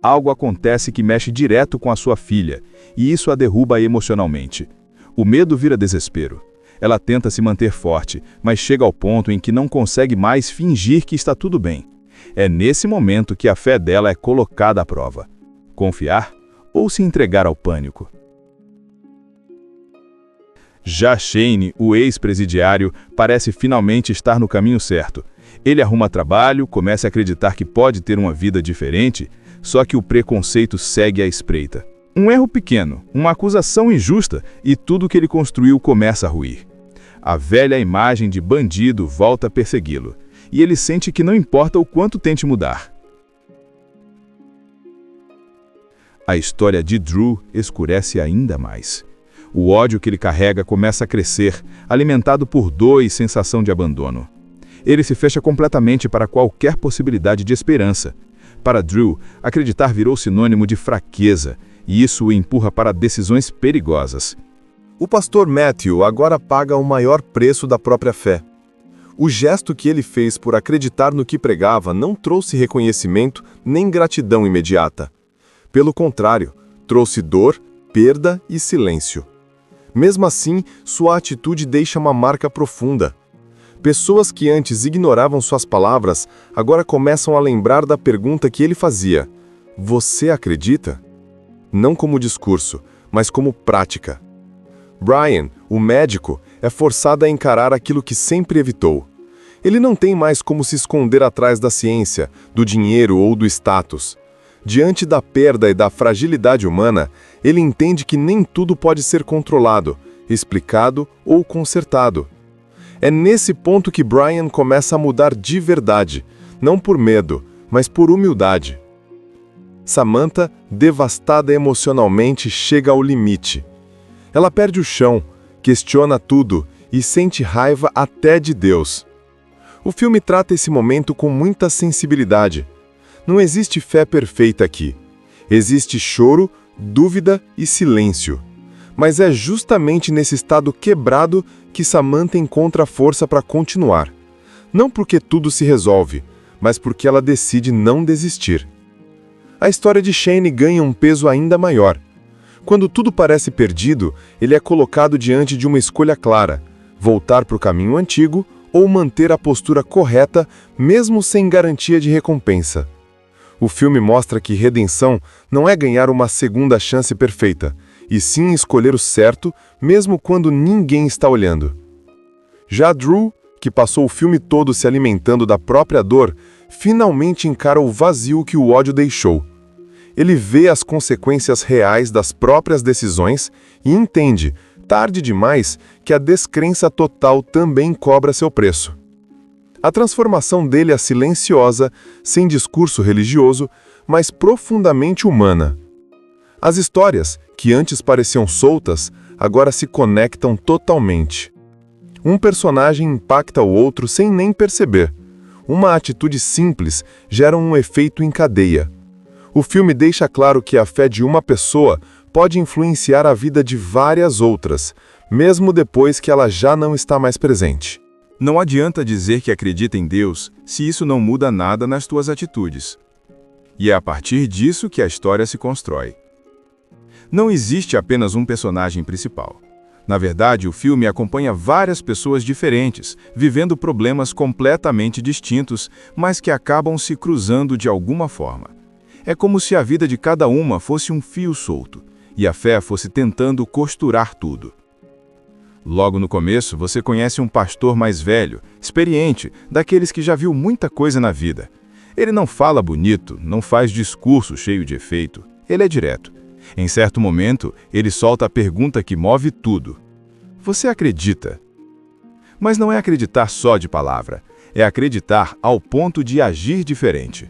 Algo acontece que mexe direto com a sua filha, e isso a derruba emocionalmente. O medo vira desespero. Ela tenta se manter forte, mas chega ao ponto em que não consegue mais fingir que está tudo bem. É nesse momento que a fé dela é colocada à prova. Confiar ou se entregar ao pânico? Já Shane, o ex-presidiário, parece finalmente estar no caminho certo. Ele arruma trabalho, começa a acreditar que pode ter uma vida diferente, só que o preconceito segue à espreita. Um erro pequeno, uma acusação injusta e tudo que ele construiu começa a ruir. A velha imagem de bandido volta a persegui-lo, e ele sente que não importa o quanto tente mudar. A história de Drew escurece ainda mais. O ódio que ele carrega começa a crescer, alimentado por dor e sensação de abandono. Ele se fecha completamente para qualquer possibilidade de esperança. Para Drew, acreditar virou sinônimo de fraqueza, e isso o empurra para decisões perigosas. O pastor Matthew agora paga o maior preço da própria fé. O gesto que ele fez por acreditar no que pregava não trouxe reconhecimento nem gratidão imediata. Pelo contrário, trouxe dor, perda e silêncio. Mesmo assim, sua atitude deixa uma marca profunda. Pessoas que antes ignoravam suas palavras, agora começam a lembrar da pergunta que ele fazia: você acredita? Não como discurso, mas como prática. Brian, o médico, é forçado a encarar aquilo que sempre evitou. Ele não tem mais como se esconder atrás da ciência, do dinheiro ou do status. Diante da perda e da fragilidade humana, ele entende que nem tudo pode ser controlado, explicado ou consertado. É nesse ponto que Brian começa a mudar de verdade, não por medo, mas por humildade. Samantha, devastada emocionalmente, chega ao limite. Ela perde o chão, questiona tudo e sente raiva até de Deus. O filme trata esse momento com muita sensibilidade. Não existe fé perfeita aqui. Existe choro, dúvida e silêncio. Mas é justamente nesse estado quebrado que Samantha encontra força para continuar. Não porque tudo se resolve, mas porque ela decide não desistir. A história de Shane ganha um peso ainda maior. Quando tudo parece perdido, ele é colocado diante de uma escolha clara: voltar para o caminho antigo ou manter a postura correta, mesmo sem garantia de recompensa. O filme mostra que redenção não é ganhar uma segunda chance perfeita, e sim escolher o certo, mesmo quando ninguém está olhando. Já Drew, que passou o filme todo se alimentando da própria dor, finalmente encara o vazio que o ódio deixou. Ele vê as consequências reais das próprias decisões e entende, tarde demais, que a descrença total também cobra seu preço. A transformação dele é silenciosa, sem discurso religioso, mas profundamente humana. As histórias, que antes pareciam soltas, agora se conectam totalmente. Um personagem impacta o outro sem nem perceber. Uma atitude simples gera um efeito em cadeia. O filme deixa claro que a fé de uma pessoa pode influenciar a vida de várias outras, mesmo depois que ela já não está mais presente. Não adianta dizer que acredita em Deus se isso não muda nada nas tuas atitudes. E é a partir disso que a história se constrói. Não existe apenas um personagem principal. Na verdade, o filme acompanha várias pessoas diferentes, vivendo problemas completamente distintos, mas que acabam se cruzando de alguma forma. É como se a vida de cada uma fosse um fio solto, e a fé fosse tentando costurar tudo. Logo no começo, você conhece um pastor mais velho, experiente, daqueles que já viu muita coisa na vida. Ele não fala bonito, não faz discurso cheio de efeito. Ele é direto. Em certo momento, ele solta a pergunta que move tudo. Você acredita? Mas não é acreditar só de palavra, é acreditar ao ponto de agir diferente.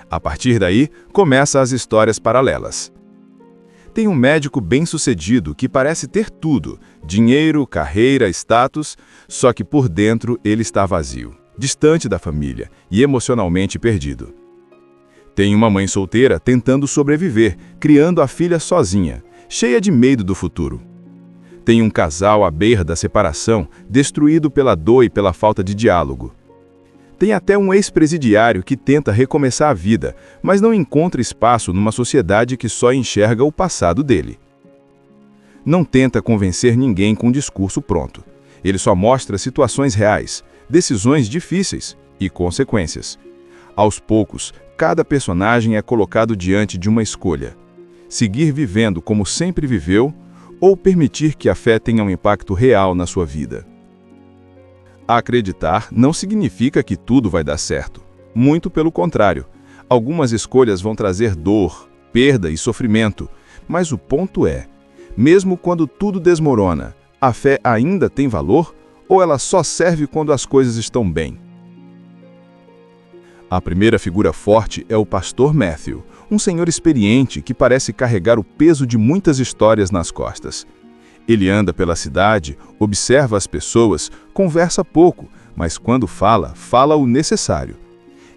A partir daí, começam as histórias paralelas. Tem um médico bem-sucedido que parece ter tudo, dinheiro, carreira, status, só que por dentro ele está vazio, distante da família e emocionalmente perdido. Tem uma mãe solteira tentando sobreviver, criando a filha sozinha, cheia de medo do futuro. Tem um casal à beira da separação, destruído pela dor e pela falta de diálogo. Tem até um ex-presidiário que tenta recomeçar a vida, mas não encontra espaço numa sociedade que só enxerga o passado dele. Não tenta convencer ninguém com um discurso pronto. Ele só mostra situações reais, decisões difíceis e consequências. Aos poucos, cada personagem é colocado diante de uma escolha: seguir vivendo como sempre viveu ou permitir que a fé tenha um impacto real na sua vida. Acreditar não significa que tudo vai dar certo. Muito pelo contrário. Algumas escolhas vão trazer dor, perda e sofrimento. Mas o ponto é, mesmo quando tudo desmorona, a fé ainda tem valor ou ela só serve quando as coisas estão bem? A primeira figura forte é o pastor Matthew, um senhor experiente que parece carregar o peso de muitas histórias nas costas. Ele anda pela cidade, observa as pessoas, conversa pouco, mas quando fala, fala o necessário.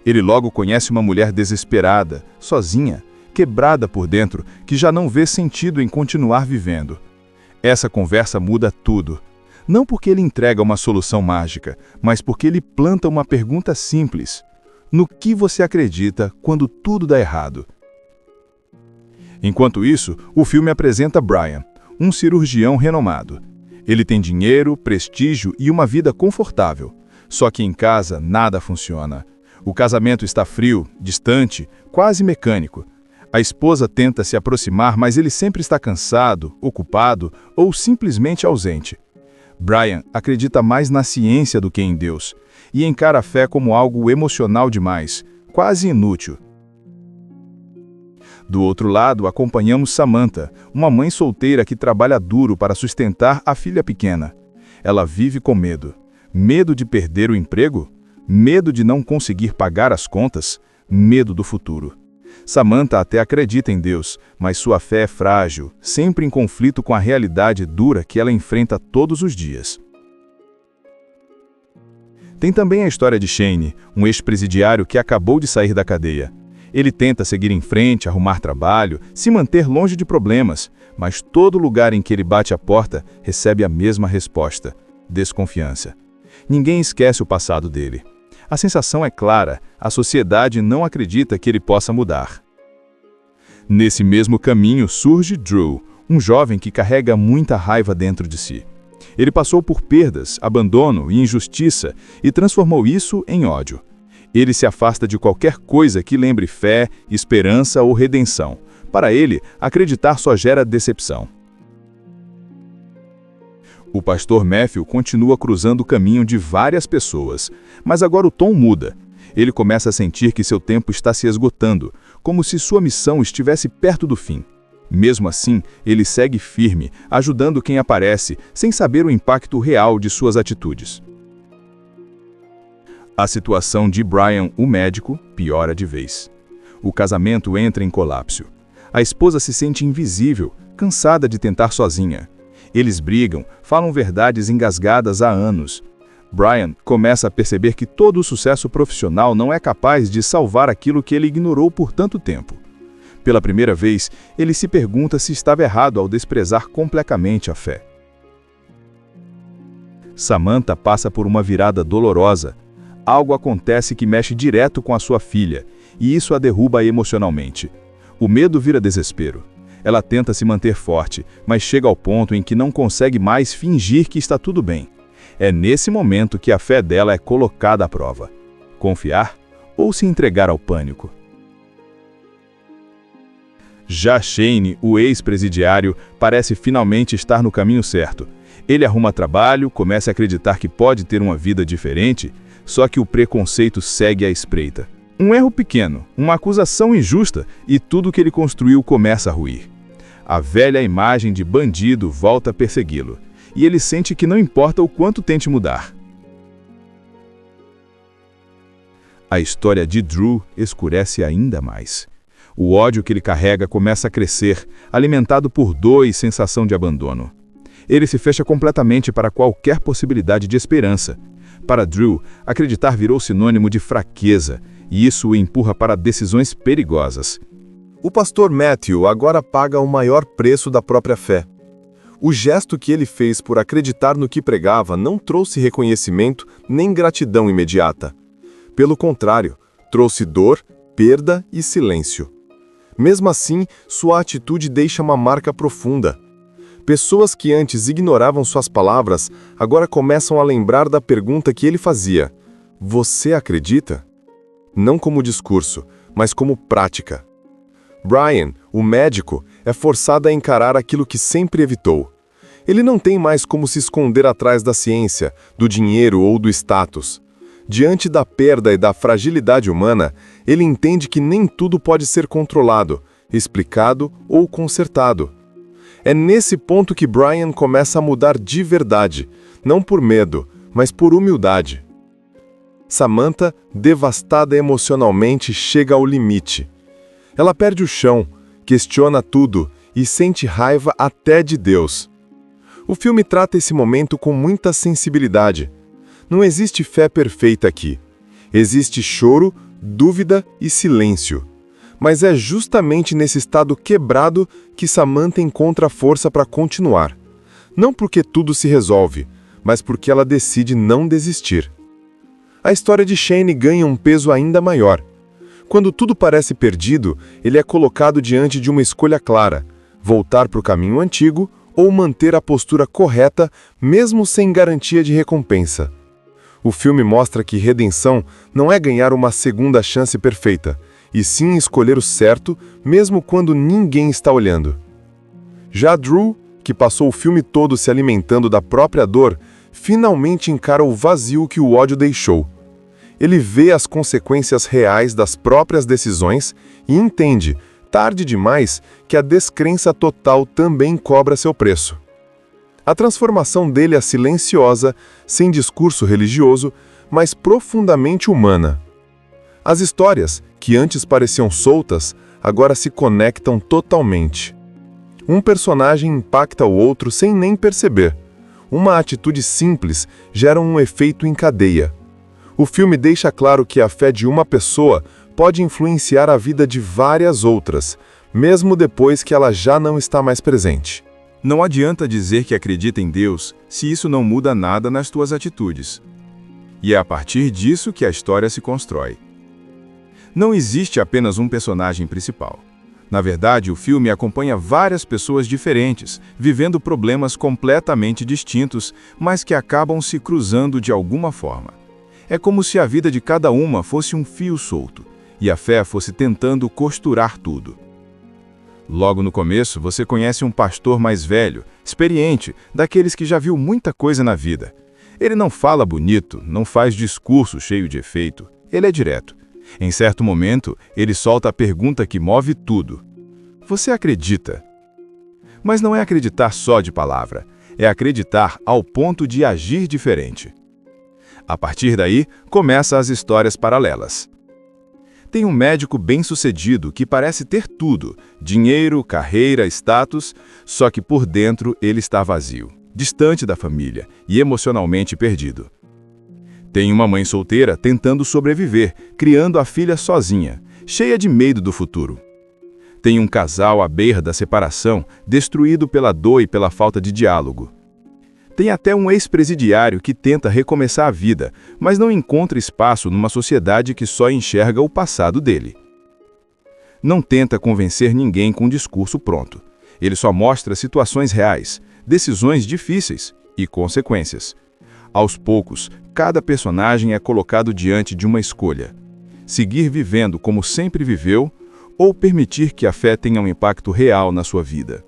Ele logo conhece uma mulher desesperada, sozinha, quebrada por dentro, que já não vê sentido em continuar vivendo. Essa conversa muda tudo. Não porque ele entrega uma solução mágica, mas porque ele planta uma pergunta simples: no que você acredita quando tudo dá errado? Enquanto isso, o filme apresenta Brian, um cirurgião renomado. Ele tem dinheiro, prestígio e uma vida confortável. Só que em casa nada funciona. O casamento está frio, distante, quase mecânico. A esposa tenta se aproximar, mas ele sempre está cansado, ocupado ou simplesmente ausente. Brian acredita mais na ciência do que em Deus e encara a fé como algo emocional demais, quase inútil. Do outro lado, acompanhamos Samantha, uma mãe solteira que trabalha duro para sustentar a filha pequena. Ela vive com medo. Medo de perder o emprego? Medo de não conseguir pagar as contas? Medo do futuro. Samantha até acredita em Deus, mas sua fé é frágil, sempre em conflito com a realidade dura que ela enfrenta todos os dias. Tem também a história de Shane, um ex-presidiário que acabou de sair da cadeia. Ele tenta seguir em frente, arrumar trabalho, se manter longe de problemas, mas todo lugar em que ele bate a porta recebe a mesma resposta: desconfiança. Ninguém esquece o passado dele. A sensação é clara, a sociedade não acredita que ele possa mudar. Nesse mesmo caminho surge Drew, um jovem que carrega muita raiva dentro de si. Ele passou por perdas, abandono e injustiça e transformou isso em ódio. Ele se afasta de qualquer coisa que lembre fé, esperança ou redenção. Para ele, acreditar só gera decepção. O pastor Matthew continua cruzando o caminho de várias pessoas, mas agora o tom muda. Ele começa a sentir que seu tempo está se esgotando, como se sua missão estivesse perto do fim. Mesmo assim, ele segue firme, ajudando quem aparece, sem saber o impacto real de suas atitudes. A situação de Brian, o médico, piora de vez. O casamento entra em colapso. A esposa se sente invisível, cansada de tentar sozinha. Eles brigam, falam verdades engasgadas há anos. Brian começa a perceber que todo o sucesso profissional não é capaz de salvar aquilo que ele ignorou por tanto tempo. Pela primeira vez, ele se pergunta se estava errado ao desprezar completamente a fé. Samantha passa por uma virada dolorosa. Algo acontece que mexe direto com a sua filha, e isso a derruba emocionalmente. O medo vira desespero. Ela tenta se manter forte, mas chega ao ponto em que não consegue mais fingir que está tudo bem. É nesse momento que a fé dela é colocada à prova. Confiar ou se entregar ao pânico? Já Shane, o ex-presidiário, parece finalmente estar no caminho certo. Ele arruma trabalho, começa a acreditar que pode ter uma vida diferente, só que o preconceito segue à espreita. Um erro pequeno, uma acusação injusta e tudo que ele construiu começa a ruir. A velha imagem de bandido volta a persegui-lo, e ele sente que não importa o quanto tente mudar. A história de Drew escurece ainda mais. O ódio que ele carrega começa a crescer, alimentado por dor e sensação de abandono. Ele se fecha completamente para qualquer possibilidade de esperança. Para Drew, acreditar virou sinônimo de fraqueza, e isso o empurra para decisões perigosas. O pastor Matthew agora paga o maior preço da própria fé. O gesto que ele fez por acreditar no que pregava não trouxe reconhecimento nem gratidão imediata. Pelo contrário, trouxe dor, perda e silêncio. Mesmo assim, sua atitude deixa uma marca profunda. Pessoas que antes ignoravam suas palavras agora começam a lembrar da pergunta que ele fazia: "Você acredita?" Não como discurso, mas como prática. Brian, o médico, é forçado a encarar aquilo que sempre evitou. Ele não tem mais como se esconder atrás da ciência, do dinheiro ou do status. Diante da perda e da fragilidade humana, ele entende que nem tudo pode ser controlado, explicado ou consertado. É nesse ponto que Brian começa a mudar de verdade, não por medo, mas por humildade. Samantha, devastada emocionalmente, chega ao limite. Ela perde o chão, questiona tudo e sente raiva até de Deus. O filme trata esse momento com muita sensibilidade. Não existe fé perfeita aqui. Existe choro, dúvida e silêncio. Mas é justamente nesse estado quebrado que Samantha encontra força para continuar. Não porque tudo se resolve, mas porque ela decide não desistir. A história de Shane ganha um peso ainda maior. Quando tudo parece perdido, ele é colocado diante de uma escolha clara: voltar para o caminho antigo ou manter a postura correta, mesmo sem garantia de recompensa. O filme mostra que redenção não é ganhar uma segunda chance perfeita, e sim escolher o certo, mesmo quando ninguém está olhando. Já Drew, que passou o filme todo se alimentando da própria dor, finalmente encara o vazio que o ódio deixou. Ele vê as consequências reais das próprias decisões e entende, tarde demais, que a descrença total também cobra seu preço. A transformação dele é silenciosa, sem discurso religioso, mas profundamente humana. As histórias, que antes pareciam soltas, agora se conectam totalmente. Um personagem impacta o outro sem nem perceber. Uma atitude simples gera um efeito em cadeia. O filme deixa claro que a fé de uma pessoa pode influenciar a vida de várias outras, mesmo depois que ela já não está mais presente. Não adianta dizer que acredita em Deus se isso não muda nada nas tuas atitudes. E é a partir disso que a história se constrói. Não existe apenas um personagem principal. Na verdade, o filme acompanha várias pessoas diferentes, vivendo problemas completamente distintos, mas que acabam se cruzando de alguma forma. É como se a vida de cada uma fosse um fio solto, e a fé fosse tentando costurar tudo. Logo no começo, você conhece um pastor mais velho, experiente, daqueles que já viu muita coisa na vida. Ele não fala bonito, não faz discurso cheio de efeito. Ele é direto. Em certo momento, ele solta a pergunta que move tudo. Você acredita? Mas não é acreditar só de palavra, é acreditar ao ponto de agir diferente. A partir daí, começam as histórias paralelas. Tem um médico bem-sucedido que parece ter tudo, dinheiro, carreira, status, só que por dentro ele está vazio, distante da família e emocionalmente perdido. Tem uma mãe solteira tentando sobreviver, criando a filha sozinha, cheia de medo do futuro. Tem um casal à beira da separação, destruído pela dor e pela falta de diálogo. Tem até um ex-presidiário que tenta recomeçar a vida, mas não encontra espaço numa sociedade que só enxerga o passado dele. Não tenta convencer ninguém com um discurso pronto. Ele só mostra situações reais, decisões difíceis e consequências. Aos poucos, cada personagem é colocado diante de uma escolha: seguir vivendo como sempre viveu ou permitir que a fé tenha um impacto real na sua vida.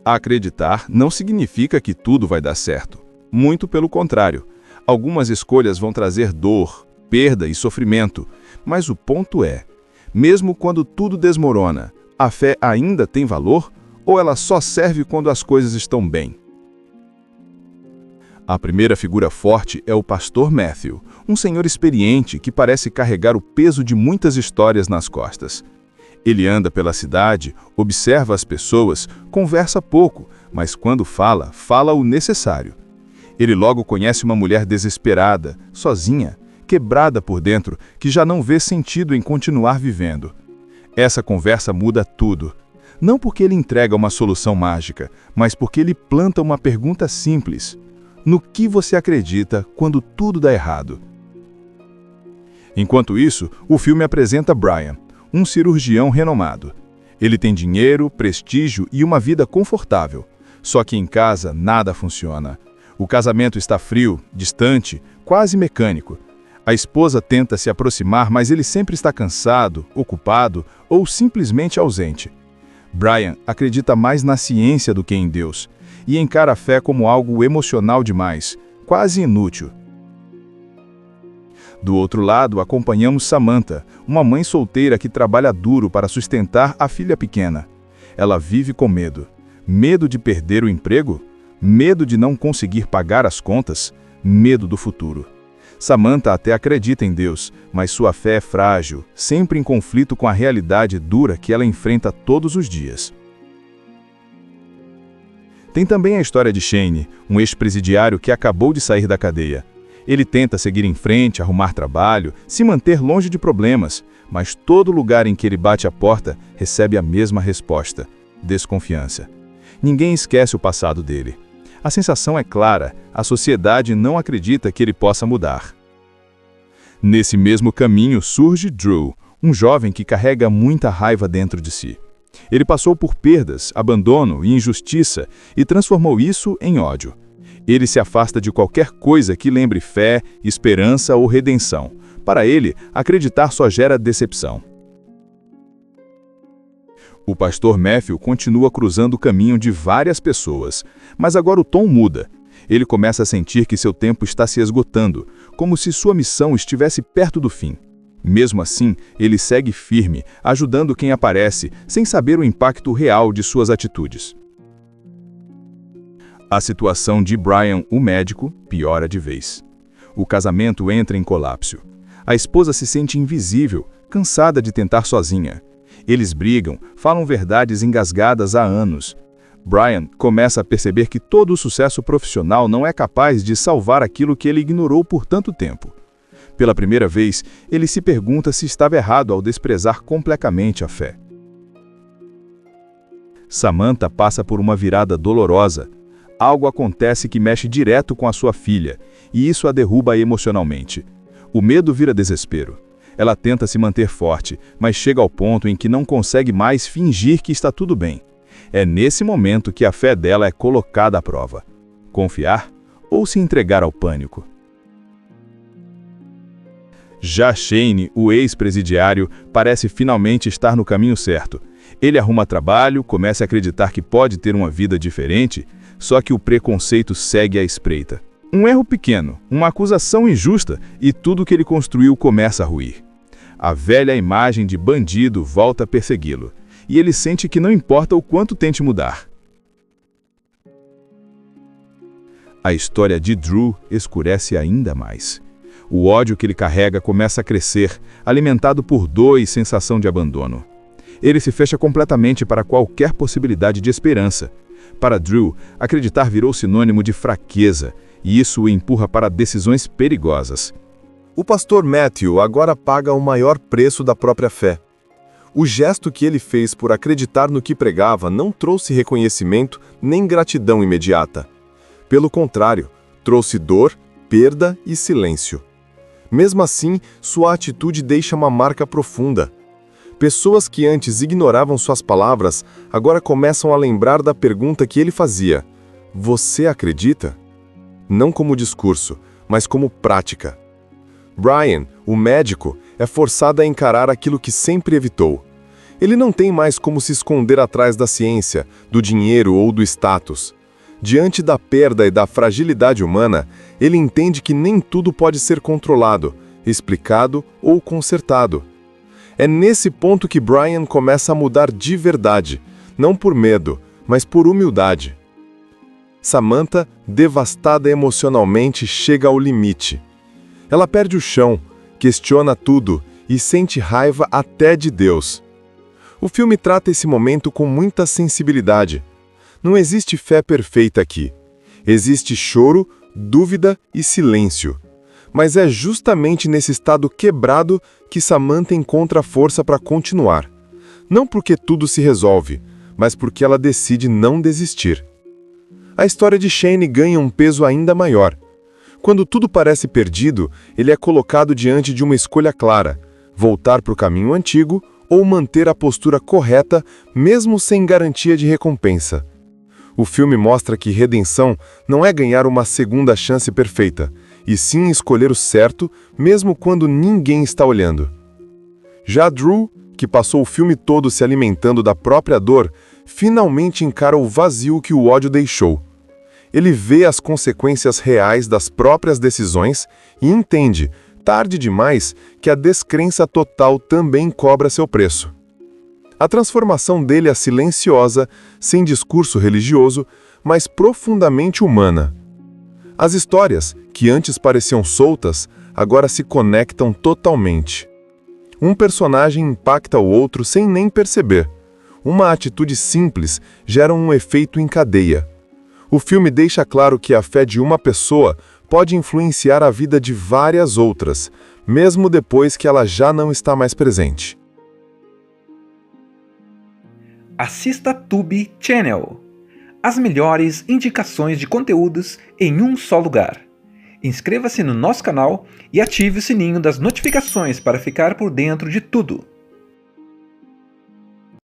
Acreditar não significa que tudo vai dar certo. Muito pelo contrário. Algumas escolhas vão trazer dor, perda e sofrimento, mas o ponto é, mesmo quando tudo desmorona, a fé ainda tem valor ou ela só serve quando as coisas estão bem? A primeira figura forte é o pastor Matthew, um senhor experiente que parece carregar o peso de muitas histórias nas costas. Ele anda pela cidade, observa as pessoas, conversa pouco, mas quando fala, fala o necessário. Ele logo conhece uma mulher desesperada, sozinha, quebrada por dentro, que já não vê sentido em continuar vivendo. Essa conversa muda tudo. Não porque ele entrega uma solução mágica, mas porque ele planta uma pergunta simples: no que você acredita quando tudo dá errado? Enquanto isso, o filme apresenta Brian, um cirurgião renomado. Ele tem dinheiro, prestígio e uma vida confortável. Só que em casa nada funciona. O casamento está frio, distante, quase mecânico. A esposa tenta se aproximar, mas ele sempre está cansado, ocupado ou simplesmente ausente. Brian acredita mais na ciência do que em Deus e encara a fé como algo emocional demais, quase inútil. Do outro lado, acompanhamos Samantha, uma mãe solteira que trabalha duro para sustentar a filha pequena. Ela vive com medo. Medo de perder o emprego? Medo de não conseguir pagar as contas? Medo do futuro. Samantha até acredita em Deus, mas sua fé é frágil, sempre em conflito com a realidade dura que ela enfrenta todos os dias. Tem também a história de Shane, um ex-presidiário que acabou de sair da cadeia. Ele tenta seguir em frente, arrumar trabalho, se manter longe de problemas, mas todo lugar em que ele bate a porta recebe a mesma resposta: desconfiança. Ninguém esquece o passado dele. A sensação é clara, a sociedade não acredita que ele possa mudar. Nesse mesmo caminho surge Drew, um jovem que carrega muita raiva dentro de si. Ele passou por perdas, abandono e injustiça e transformou isso em ódio. Ele se afasta de qualquer coisa que lembre fé, esperança ou redenção. Para ele, acreditar só gera decepção. O pastor Matthew continua cruzando o caminho de várias pessoas, mas agora o tom muda. Ele começa a sentir que seu tempo está se esgotando, como se sua missão estivesse perto do fim. Mesmo assim, ele segue firme, ajudando quem aparece, sem saber o impacto real de suas atitudes. A situação de Brian, o médico, piora de vez. O casamento entra em colapso. A esposa se sente invisível, cansada de tentar sozinha. Eles brigam, falam verdades engasgadas há anos. Brian começa a perceber que todo o sucesso profissional não é capaz de salvar aquilo que ele ignorou por tanto tempo. Pela primeira vez, ele se pergunta se estava errado ao desprezar completamente a fé. Samantha passa por uma virada dolorosa. algo acontece que mexe direto com a sua filha, e isso a derruba emocionalmente. O medo vira desespero. Ela tenta se manter forte, mas chega ao ponto em que não consegue mais fingir que está tudo bem. É nesse momento que a fé dela é colocada à prova. Confiar ou se entregar ao pânico? Já Shane, o ex-presidiário, parece finalmente estar no caminho certo. Ele arruma trabalho, começa a acreditar que pode ter uma vida diferente, só que o preconceito segue à espreita. Um erro pequeno, uma acusação injusta e tudo que ele construiu começa a ruir. A velha imagem de bandido volta a persegui-lo, e ele sente que não importa o quanto tente mudar. A história de Drew escurece ainda mais. O ódio que ele carrega começa a crescer, alimentado por dor e sensação de abandono. Ele se fecha completamente para qualquer possibilidade de esperança. Para Drew, acreditar virou sinônimo de fraqueza, e isso o empurra para decisões perigosas. O pastor Matthew agora paga o maior preço da própria fé. O gesto que ele fez por acreditar no que pregava não trouxe reconhecimento nem gratidão imediata. Pelo contrário, trouxe dor, perda e silêncio. Mesmo assim, sua atitude deixa uma marca profunda. Pessoas que antes ignoravam suas palavras, agora começam a lembrar da pergunta que ele fazia: "Você acredita?" Não como discurso, mas como prática. Brian, o médico, é forçado a encarar aquilo que sempre evitou. Ele não tem mais como se esconder atrás da ciência, do dinheiro ou do status. Diante da perda e da fragilidade humana, ele entende que nem tudo pode ser controlado, explicado ou consertado. É nesse ponto que Brian começa a mudar de verdade, não por medo, mas por humildade. Samantha, devastada emocionalmente, chega ao limite. Ela perde o chão, questiona tudo e sente raiva até de Deus. O filme trata esse momento com muita sensibilidade. Não existe fé perfeita aqui. Existe choro, dúvida e silêncio. Mas é justamente nesse estado quebrado que Samantha encontra força para continuar. Não porque tudo se resolve, mas porque ela decide não desistir. A história de Shane ganha um peso ainda maior. Quando tudo parece perdido, ele é colocado diante de uma escolha clara: voltar para o caminho antigo ou manter a postura correta, mesmo sem garantia de recompensa. O filme mostra que redenção não é ganhar uma segunda chance perfeita, e sim escolher o certo, mesmo quando ninguém está olhando. Já Drew, que passou o filme todo se alimentando da própria dor, finalmente encara o vazio que o ódio deixou. Ele vê as consequências reais das próprias decisões e entende, tarde demais, que a descrença total também cobra seu preço. A transformação dele é silenciosa, sem discurso religioso, mas profundamente humana. As histórias, que antes pareciam soltas, agora se conectam totalmente. Um personagem impacta o outro sem nem perceber. Uma atitude simples gera um efeito em cadeia. O filme deixa claro que a fé de uma pessoa pode influenciar a vida de várias outras, mesmo depois que ela já não está mais presente. Assista Tube Channel. As melhores indicações de conteúdos em um só lugar. Inscreva-se no nosso canal e ative o sininho das notificações para ficar por dentro de tudo.